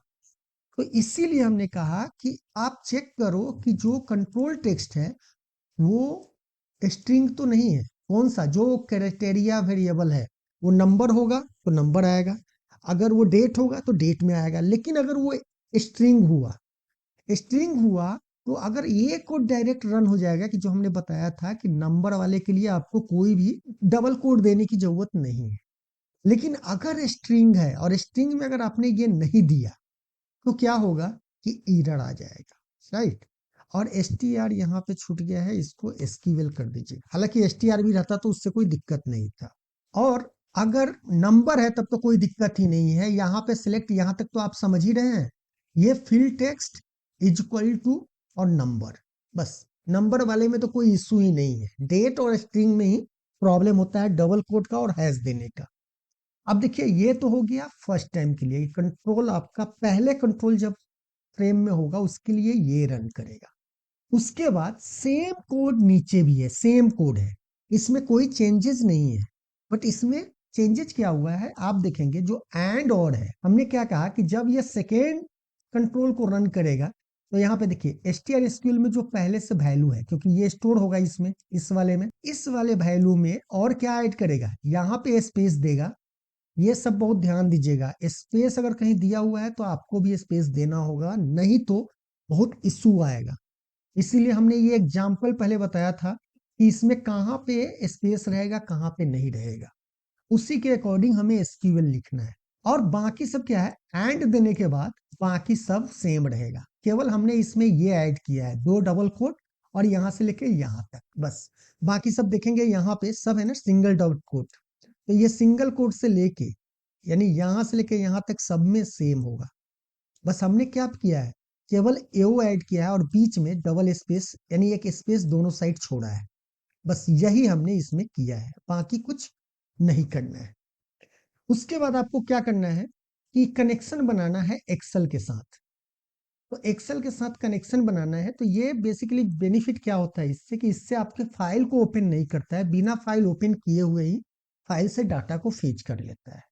तो इसीलिए हमने कहा कि आप चेक करो कि जो कंट्रोल टेक्स्ट है वो स्ट्रिंग तो नहीं है, कौन सा, जो क्राइटेरिया वेरिएबल है वो नंबर होगा तो नंबर आएगा, अगर वो डेट होगा तो डेट में आएगा। लेकिन अगर वो स्ट्रिंग हुआ, स्ट्रिंग हुआ तो अगर ये कोड डायरेक्ट रन हो जाएगा, कि जो हमने बताया था कि नंबर वाले के लिए आपको कोई भी डबल कोड देने की जरूरत नहीं है। लेकिन अगर स्ट्रिंग है और स्ट्रिंग में अगर आपने ये नहीं दिया तो क्या होगा कि एरर आ जाएगा, राइट। और एस टी आर यहाँ पे छूट गया है, इसको एसक्यूएल कर दीजिए। हालांकि एस टी आर भी रहता तो उससे कोई दिक्कत नहीं था। और अगर नंबर है तब तो कोई दिक्कत ही नहीं है, यहाँ पे सिलेक्ट, यहाँ तक तो आप समझ ही रहे हैं, ये फील्ड टेक्स्ट इक्वल टू और नंबर, बस नंबर वाले में तो कोई इशू ही नहीं है, डेट और स्ट्रिंग में ही प्रॉब्लम होता है डबल कोड का और हैश देने का। अब देखिए ये तो हो गया फर्स्ट टाइम के लिए कंट्रोल, आपका पहले कंट्रोल जब फ्रेम में होगा उसके लिए ये रन करेगा। उसके बाद सेम कोड नीचे भी है, सेम कोड है, इसमें कोई चेंजेस नहीं है। बट इसमें चेंजेस क्या हुआ है आप देखेंगे, जो एंड और है, हमने क्या कहा कि जब ये सेकेंड कंट्रोल को रन करेगा तो यहाँ पे देखिए एसटीआर में जो पहले से वैल्यू है, क्योंकि ये स्टोर होगा इसमें, इस वाले में, इस वाले वैल्यू में और क्या ऐड करेगा, यहाँ पे स्पेस देगा। ये सब बहुत ध्यान दीजिएगा, स्पेस अगर कहीं दिया हुआ है तो आपको भी स्पेस देना होगा, नहीं तो बहुत इशू आएगा। इसीलिए हमने ये एग्जाम्पल पहले बताया था कि इसमें कहाँ पे स्पेस रहेगा कहाँ पे नहीं रहेगा, उसी के अकॉर्डिंग हमें एसक्यूएल लिखना है। और बाकी सब क्या है, एंड देने के बाद बाकी सब सेम रहेगा, केवल हमने इसमें ये ऐड किया है दो डबल कोट और यहां से लेके यहां तक, बस। बाकी सब देखेंगे यहाँ पे सब है ना सिंगल डबल कोट, तो ये सिंगल कोट से लेके यानी यहां से लेके यहां तक सब में सेम होगा। बस हमने क्या किया है, केवल एओ ऐड किया है और बीच में डबल स्पेस यानी एक स्पेस दोनों साइड छोड़ा है, बस यही हमने इसमें किया है, बाकी कुछ नहीं करना है। उसके बाद आपको क्या करना है कि कनेक्शन बनाना है एक्सेल के साथ। तो एक्सेल के साथ कनेक्शन बनाना है, तो ये बेसिकली बेनिफिट क्या होता है इससे, कि इससे आपके फाइल को ओपन नहीं करता है, बिना फाइल ओपन किए हुए ही फाइल से डाटा को फीच कर लेता है।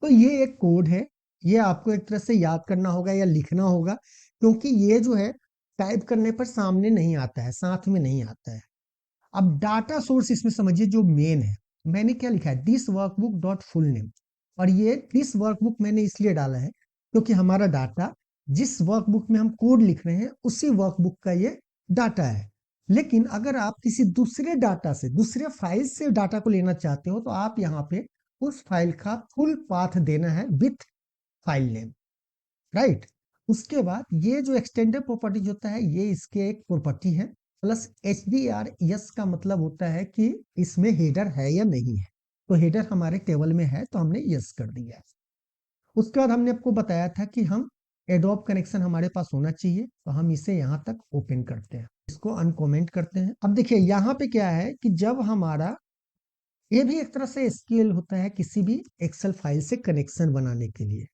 तो ये एक कोड है, ये आपको एक तरह से याद करना होगा या लिखना होगा, क्योंकि ये जो है टाइप करने पर सामने नहीं आता है, साथ में नहीं आता है। अब डाटा सोर्स इसमें समझिए जो मेन है, मैंने क्या लिखा है, this workbook dot full name. और ये दिस वर्कबुक मैंने इसलिए डाला है क्योंकि हमारा डाटा जिस वर्कबुक में हम कोड लिख रहे हैं उसी वर्कबुक का ये डाटा है। लेकिन अगर आप किसी दूसरे डाटा से, दूसरे फाइल से डाटा को लेना चाहते हो, तो आप यहाँ पे उस फाइल का फुल पाथ देना है विथ फाइल नेम, राइट। उसके बाद ये जो एक्सटेंडेड प्रॉपर्टीज होता है, ये इसके एक प्रॉपर्टी है। Plus H D R yes का मतलब होता है कि इसमें हेडर है या नहीं है। तो हेडर हमारे टेबल में है तो हमने यस कर दिया है। उसके बाद हमने आपको बताया था कि हम एडोब कनेक्शन हमारे पास होना चाहिए, तो हम इसे यहाँ तक ओपन करते हैं, इसको अनकमेंट करते हैं। अब देखिए यहाँ पे क्या है कि जब हमारा, ये भी एक तरह से स्केल होता है किसी भी एक्सेल फाइल से कनेक्शन बनाने के लिए,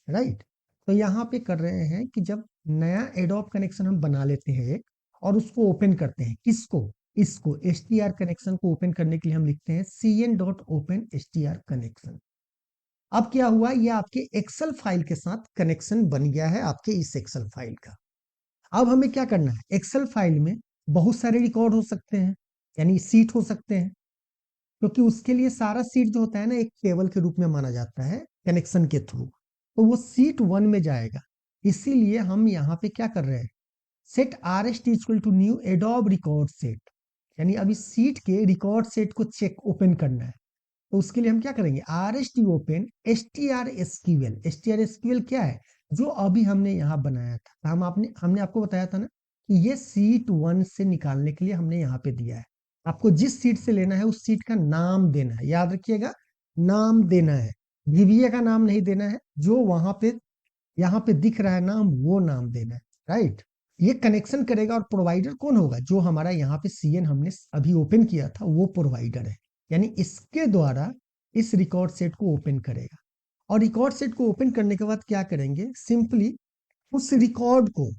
राइट। तो यहाँ पे कर रहे हैं कि जब नया एडोब कनेक्शन हम बना लेते हैं एक, और उसको ओपन करते हैं, किसको, इसको एच टी आर कनेक्शन को ओपन करने के लिए हम लिखते हैं cn dot open H T R connection. अब क्या हुआ, ये आपके एक्सेल फाइल के साथ कनेक्शन बन गया है, आपके इस एक्सेल फाइल का। अब हमें क्या करना है, एक्सेल फाइल में बहुत सारे रिकॉर्ड हो सकते हैं, यानी सीट हो सकते हैं, क्योंकि उसके लिए सारा सीट जो होता है ना एक टेबल के रूप में माना जाता है कनेक्शन के थ्रू, तो वो सीट 1 में जाएगा। इसीलिए हम यहाँ पे क्या कर रहे हैं, set R S T equal to new ADODB record set, यानी अभी सीट के रिकॉर्ड सेट को चेक ओपन करना है। तो उसके लिए हम क्या करेंगे, R S T open S T R SQL. S T R SQL क्या है, जो अभी हमने यहाँ बनाया था, हमने आपको बताया था ना कि ये सीट 1 से निकालने के लिए हमने यहाँ पे दिया है। आपको जिस सीट से लेना है उस सीट का नाम देना है, याद रखिएगा, नाम देना है, जीवीए का नाम नहीं देना है, जो वहां पे यहाँ पे दिख रहा है नाम, वो नाम देना है, राइट। ये कनेक्शन करेगा, और प्रोवाइडर कौन होगा, जो हमारा यहाँ पे सीएन हमने अभी ओपन किया था वो प्रोवाइडर है, यानी इसके द्वारा इस रिकॉर्ड सेट को ओपन करेगा। और रिकॉर्ड सेट को ओपन करने के बाद क्या करेंगे, सिंपली उस रिकॉर्ड को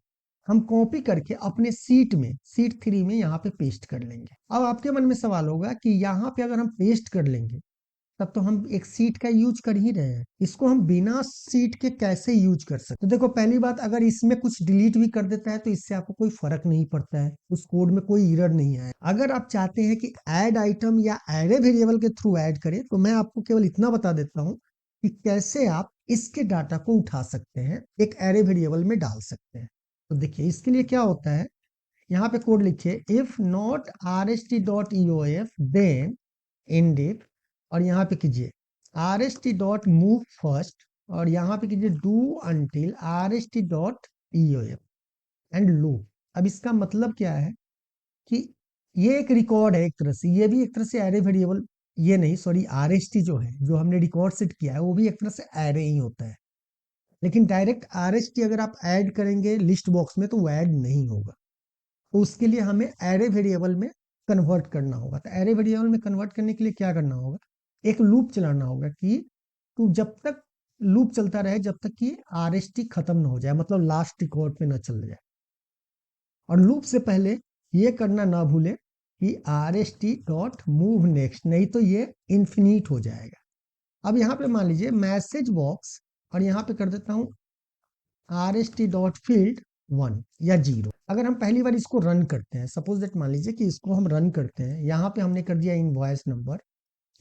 हम कॉपी करके अपने सीट में, सीट 3 में यहाँ पे पेस्ट कर लेंगे। अब आपके मन में सवाल होगा कि यहाँ पे अगर हम पेस्ट कर लेंगे तब तो हम एक सीट का यूज कर ही रहे हैं, इसको हम बिना सीट के कैसे यूज कर सकते। तो देखो पहली बात, अगर इसमें कुछ डिलीट भी कर देता है तो इससे आपको कोई फर्क नहीं पड़ता है, उस कोड में कोई एरर नहीं आए। अगर आप चाहते हैं कि ऐड आइटम या एरे वेरिएबल के थ्रू ऐड करें, तो मैं आपको केवल इतना बता देता हूं कि कैसे आप इसके डाटा को उठा सकते हैं, एक एरे वेरिएबल में डाल सकते हैं। तो देखिए इसके लिए क्या होता है, यहाँ पे कोड लिखिए, if not R S T dot E O F then indent, और यहाँ पे कीजिए R S T dot move first, और यहाँ पे कीजिए do until R S T dot E O F end loop. अब इसका मतलब क्या है कि ये एक रिकॉर्ड है एक तरह से, ये भी एक तरह से एरे वेरिएबल, ये नहीं सॉरी, आर एस टी जो है, जो हमने रिकॉर्ड सेट किया है वो भी एक तरह से एरे ही होता है। लेकिन डायरेक्ट आर एस टी अगर आप ऐड करेंगे लिस्ट बॉक्स में तो वो ऐड नहीं होगा, तो उसके लिए हमें एरे वेरिएबल में कन्वर्ट करना होगा। तो एरे वेरिएबल में कन्वर्ट करने के लिए क्या करना होगा, एक लूप चलाना होगा कि तू जब तक लूप चलता रहे जब तक कि आर एस टी खत्म ना हो जाए, मतलब लास्ट रिकॉर्ड पे ना चल जाए। और लूप से पहले ये करना ना भूले कि are S T dot move next, नहीं तो ये इन्फिनिट हो जाएगा। अब यहाँ पे मान लीजिए मैसेज बॉक्स, और यहाँ पे कर देता हूँ are S T dot field 1 या 0। अगर हम पहली बार इसको रन करते हैं, सपोज दैट मान लीजिए कि इसको हम रन करते हैं, यहाँ पे हमने कर दिया इनवॉइस नंबर,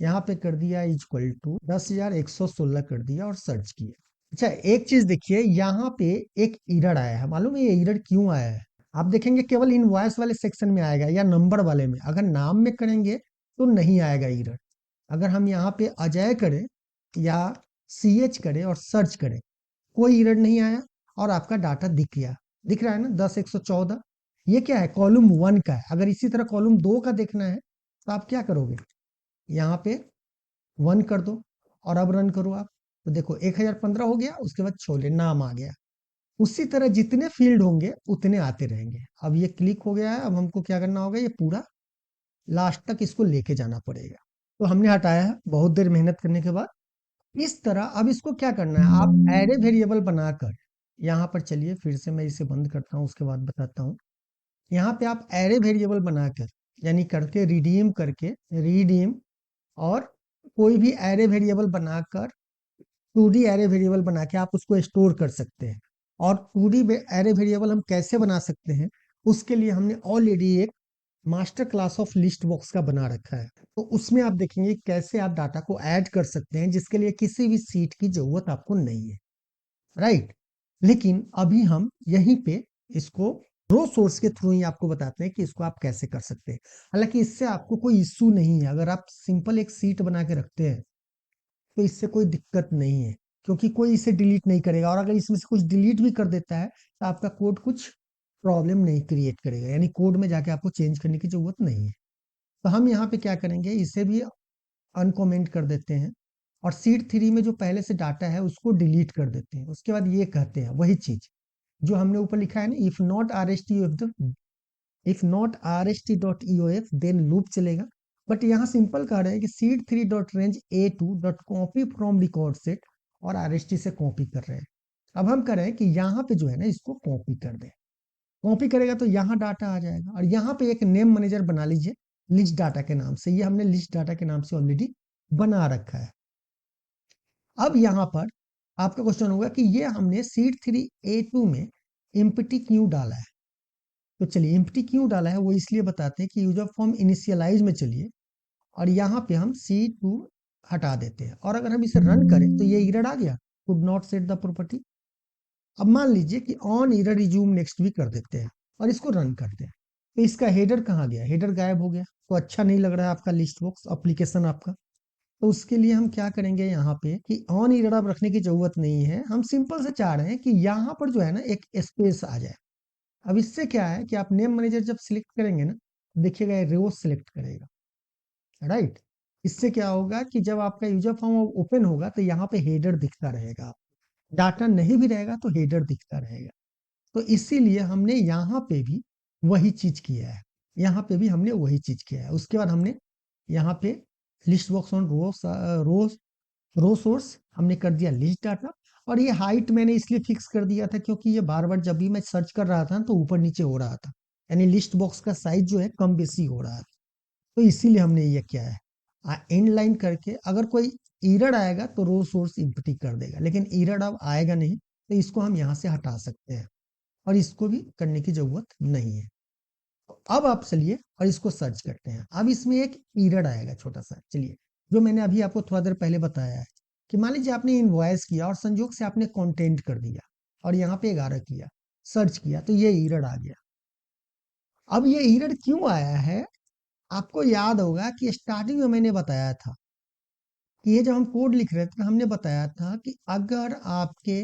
यहाँ पे कर दिया इक्वल टू 10,116 कर दिया और सर्च किया। अच्छा एक चीज देखिए, यहाँ पे एक एरर आया है, मालूम है ये एरर क्यों आया है, आप देखेंगे केवल इनवॉइस वाले सेक्शन में आएगा या नंबर वाले में, अगर नाम में करेंगे तो नहीं आएगा एरर। अगर हम यहाँ पे अजय करें या सी एच करें और सर्च करें, कोई एरर नहीं आया, और आपका डाटा दिख गया, दिख रहा है ना 10,114। ये क्या है, कॉलम 1 का है। अगर इसी तरह कॉलम 2 का देखना है तो आप क्या करोगे, यहाँ पे 1 कर दो और अब रन करो आप, तो देखो 1015 हो गया, उसके बाद छोले नाम आ गया। उसी तरह जितने फील्ड होंगे उतने आते रहेंगे। अब ये क्लिक हो गया है, अब हमको क्या करना होगा, ये पूरा लास्ट तक इसको लेके जाना पड़ेगा। तो हमने हटाया है बहुत देर मेहनत करने के बाद। इस तरह अब इसको क्या करना है, आप एरे वेरिएबल बनाकर, यहाँ पर चलिए फिर से मैं इसे बंद करता हूँ उसके बाद बताता हूँ। यहाँ पे आप एरे वेरिएबल बनाकर, यानी करके रिडीम करके, रिडीम और कोई भी एरे वेरिएबल बनाकर 2D एरे वेरिएबल बना के आप उसको स्टोर कर सकते हैं। और 2D एरे वेरिएबल हम कैसे बना सकते हैं, उसके लिए हमने ऑलरेडी एक master class of list box का बना रखा है। तो उसमें आप देखेंगे कैसे आप डाटा को ऐड कर सकते हैं, जिसके लिए किसी भी सीट की जरूरत आपको नहीं है, राइट। लेकिन अभी हम यहीं पे इसको रो सोर्स के थ्रू ही आपको बताते हैं कि इसको आप कैसे कर सकते हैं। हालांकि इससे आपको कोई इश्यू नहीं है, अगर आप सिंपल एक सीट बना के रखते हैं तो इससे कोई दिक्कत नहीं है, क्योंकि कोई इसे डिलीट नहीं करेगा। और अगर इसमें से कुछ डिलीट भी कर देता है तो आपका कोड कुछ प्रॉब्लम नहीं क्रिएट करेगा, यानी कोड में जाके आपको चेंज करने की जरूरत नहीं है। तो हम यहाँ पे क्या करेंगे, इसे भी अनकमेंट कर देते हैं और सीट 3 में जो पहले से डाटा है उसको डिलीट कर देते हैं। उसके बाद ये कहते हैं वही चीज जो हमने ऊपर लिखा है ना, if not R S T if not R S T dot E O F then loop चलेगा। बट यहाँ सिंपल कह रहे हैं कि sheet 3 dot range A two dot copy from record set, और आर एस टी से copy कर रहे हैं। अब हम कह रहे हैं कि यहाँ पे जो है ना इसको कॉपी कर दें। कॉपी करेगा तो यहाँ डाटा आ जाएगा, और यहाँ पे एक नेम मैनेजर बना लीजिए लिस्ट डाटा के नाम से। ये हमने लिस्ट डाटा के नाम से ऑलरेडी बना रखा है। अब यहाँ पर आपका क्वेश्चन होगा कि ये हमने सीट 3 ए टू में एम्प्टी क्यों डाला है। तो चलिए एम्प्टी क्यों डाला है वो इसलिए बताते हैं कि यूजर फॉर्म इनिशियलाइज में चलिए, और यहाँ पे हम C2 हटा देते हैं, और अगर हम इसे रन करें तो ये एरर आ गया, could not set the property. अब मान लीजिए कि ऑन एरर रिज्यूम नेक्स्ट भी कर देते हैं और इसको रन करते हैं, तो इसका हेडर कहाँ गया, हेडर गायब हो गया। तो अच्छा नहीं लग रहा है आपका लिस्ट बॉक्स एप्लीकेशन आपका। तो उसके लिए हम क्या करेंगे यहाँ पे कि ऑन एरर अब रखने की जरूरत नहीं है, हम सिंपल से चाह रहे हैं कि यहाँ पर जो है ना एक स्पेस आ जाए। अब इससे क्या है कि आप नेम मैनेजर जब सिलेक्ट करेंगे ना, देखिएगा रोज सिलेक्ट करेगा, राइट। इससे क्या होगा कि जब आपका यूजर फॉर्म ओपन होगा तो यहाँ पे हेडर दिखता रहेगा, डाटा नहीं भी रहेगा तो हेडर दिखता रहेगा। तो इसीलिए हमने यहाँ पे भी वही चीज किया है, यहाँ पे भी हमने वही चीज किया है। उसके बाद हमने यहाँ पे list box on row source हमने कर दिया लिस्ट डाटा। और ये हाइट मैंने इसलिए फिक्स कर दिया था क्योंकि ये बार बार जब भी मैं सर्च कर रहा था तो ऊपर नीचे हो रहा था, यानी लिस्ट बॉक्स का साइज जो है कम बेसी हो रहा है। तो इसीलिए हमने ये किया है, एंड लाइन करके अगर कोई एरर आएगा तो रो सोर्स इम्प्टी कर देगा, लेकिन एरर अब आएगा नहीं, तो इसको हम यहाँ से हटा सकते हैं और इसको भी करने की जरूरत नहीं है। तो अब आप चलिए और इसको सर्च करते हैं। अब इसमें एक एरर आएगा छोटा सा, चलिए जो मैंने अभी आपको थोड़ा देर पहले बताया है कि मान लीजिए आपने इनवॉइस किया और संजोग से आपने कंटेंट कर दिया और यहाँ पे 11 किया, सर्च किया तो ये एरर आ गया। अब ये एरर क्यों आया है, आपको याद होगा कि स्टार्टिंग में मैंने बताया था कि ये जब हम कोड लिख रहे थे तो हमने बताया था कि अगर आपके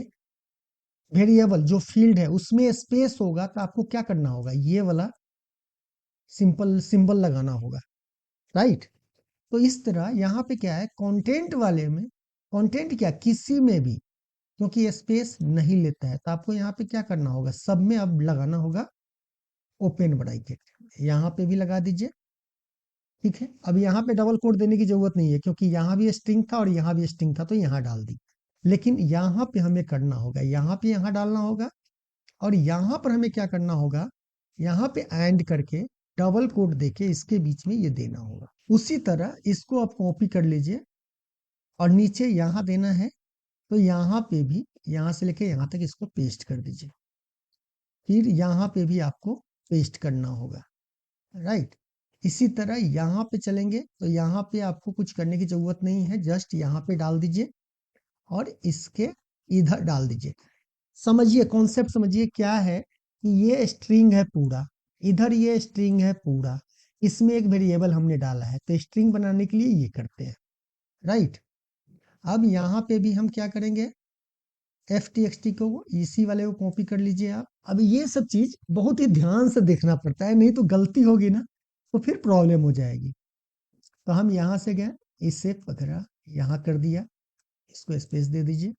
वेरिएबल जो फील्ड है उसमें स्पेस होगा तो आपको क्या करना होगा, ये वाला सिंपल सिंबल लगाना होगा, राइट। तो इस तरह यहाँ पे क्या है, कंटेंट वाले में कंटेंट क्या किसी में भी, क्योंकि ये स्पेस नहीं लेता है, तो आपको यहाँ पे क्या करना होगा, सब में अब लगाना होगा ओपन ब्रैकेट, यहाँ पे भी लगा दीजिए। ठीक है, अब यहाँ पे डबल कोट देने की जरूरत नहीं है क्योंकि यहाँ भी स्ट्रिंग था और यहाँ भी स्ट्रिंग था, तो यहाँ डाल दी। लेकिन यहाँ पे हमें करना होगा, यहाँ पे यहाँ डालना होगा, और यहाँ पर हमें क्या करना होगा, यहाँ पे एंड करके डबल कोट देके इसके बीच में ये देना होगा। उसी तरह इसको आप कॉपी कर लीजिए और नीचे यहाँ देना है, तो यहाँ पे भी यहाँ से लेके यहाँ तक इसको पेस्ट कर दीजिए। फिर यहाँ पे भी आपको पेस्ट करना होगा, राइट। इसी तरह यहाँ पे चलेंगे तो यहाँ पे आपको कुछ करने की जरूरत नहीं है, जस्ट यहाँ पे डाल दीजिए और इसके इधर डाल दीजिए। समझिए कॉन्सेप्ट, समझिए क्या है कि ये स्ट्रिंग है पूरा, इधर ये स्ट्रिंग है पूरा, इसमें एक वेरिएबल हमने डाला है, तो स्ट्रिंग बनाने के लिए ये करते हैं, राइट। अब यहाँ पे भी हम क्या करेंगे, एफ टी एक्स टी को इसी वाले को कॉपी कर लीजिए आप। अब ये सब चीज बहुत ही ध्यान से देखना पड़ता है, नहीं तो गलती होगी ना तो फिर प्रॉब्लम हो जाएगी। तो हम यहाँ से गए, इसे पकड़ा, यहाँ कर दिया, इसको स्पेस दे दीजिए।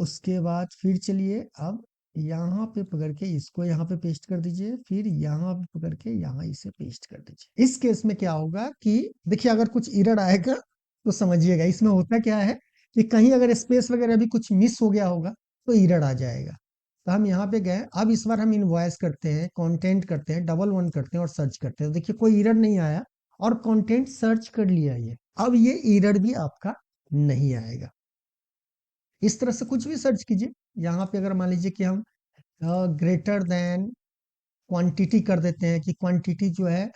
उसके बाद फिर चलिए अब यहाँ पे पकड़ के इसको यहाँ पे पेस्ट कर दीजिए, फिर यहाँ पे पकड़ के यहाँ इसे पेस्ट कर दीजिए। इस केस में क्या होगा कि देखिए अगर कुछ एरर आएगा तो समझिएगा इसमें होता क्या है कि कहीं अगर स्पेस वगैरह भी कुछ मिस हो गया होगा तो एरर आ जाएगा। तो हम यहाँ पे गए, अब इस बार हम इनवॉइस करते हैं, कंटेंट करते हैं, डबल वन करते हैं और सर्च करते हैं। देखिए कोई एरर नहीं आया और कंटेंट सर्च कर लिया ये, अब ये एरर भी आपका नहीं आएगा। इस तरह से कुछ भी सर्च कीजिए। यहाँ पे अगर मान लीजिए कि हम ग्रेटर देन क्वांटिटी कर देते हैं कि क्वांटिटी जो है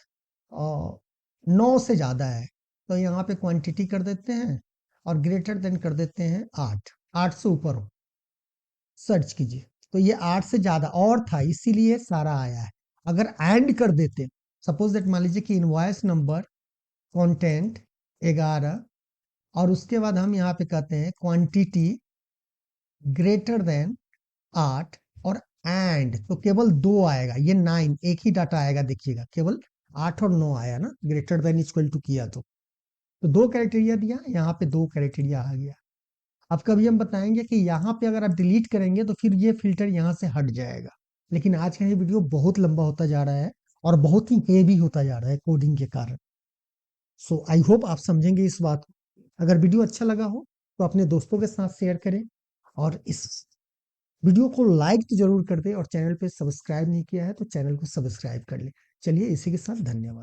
9 से ज्यादा है, तो यहाँ पे क्वांटिटी कर देते हैं और ग्रेटर देन कर देते हैं 8, 8 से ऊपर हो, सर्च कीजिए। तो ये 8 से ज्यादा और था इसीलिए सारा आया है। अगर एंड कर देते, सपोज दैट मान लीजिए कि इनवॉइस नंबर कंटेंट 11 और उसके बाद हम यहाँ पे कहते हैं क्वांटिटी ग्रेटर देन 8 और एंड, तो केवल 2 आएगा, ये 9 एक ही डाटा आएगा, देखिएगा केवल 8 और 9 आया ना, ग्रेटर देन इक्वल टू किया तो 2 क्राइटेरिया दिया, यहाँ पे 2 क्राइटेरिया आ गया। अब कभी हम बताएंगे कि यहाँ पे अगर आप डिलीट करेंगे तो फिर ये फिल्टर यहाँ से हट जाएगा। लेकिन आज का ये वीडियो बहुत लंबा होता जा रहा है और बहुत ही हेवी होता जा रहा है कोडिंग के कारण। सो आई होप आप समझेंगे इस बात को। अगर वीडियो अच्छा लगा हो तो अपने दोस्तों के साथ शेयर करें और इस वीडियो को लाइक तो जरूर कर दे और चैनल पे सब्सक्राइब नहीं किया है तो चैनल को सब्सक्राइब कर ले। चलिए इसी के साथ धन्यवाद।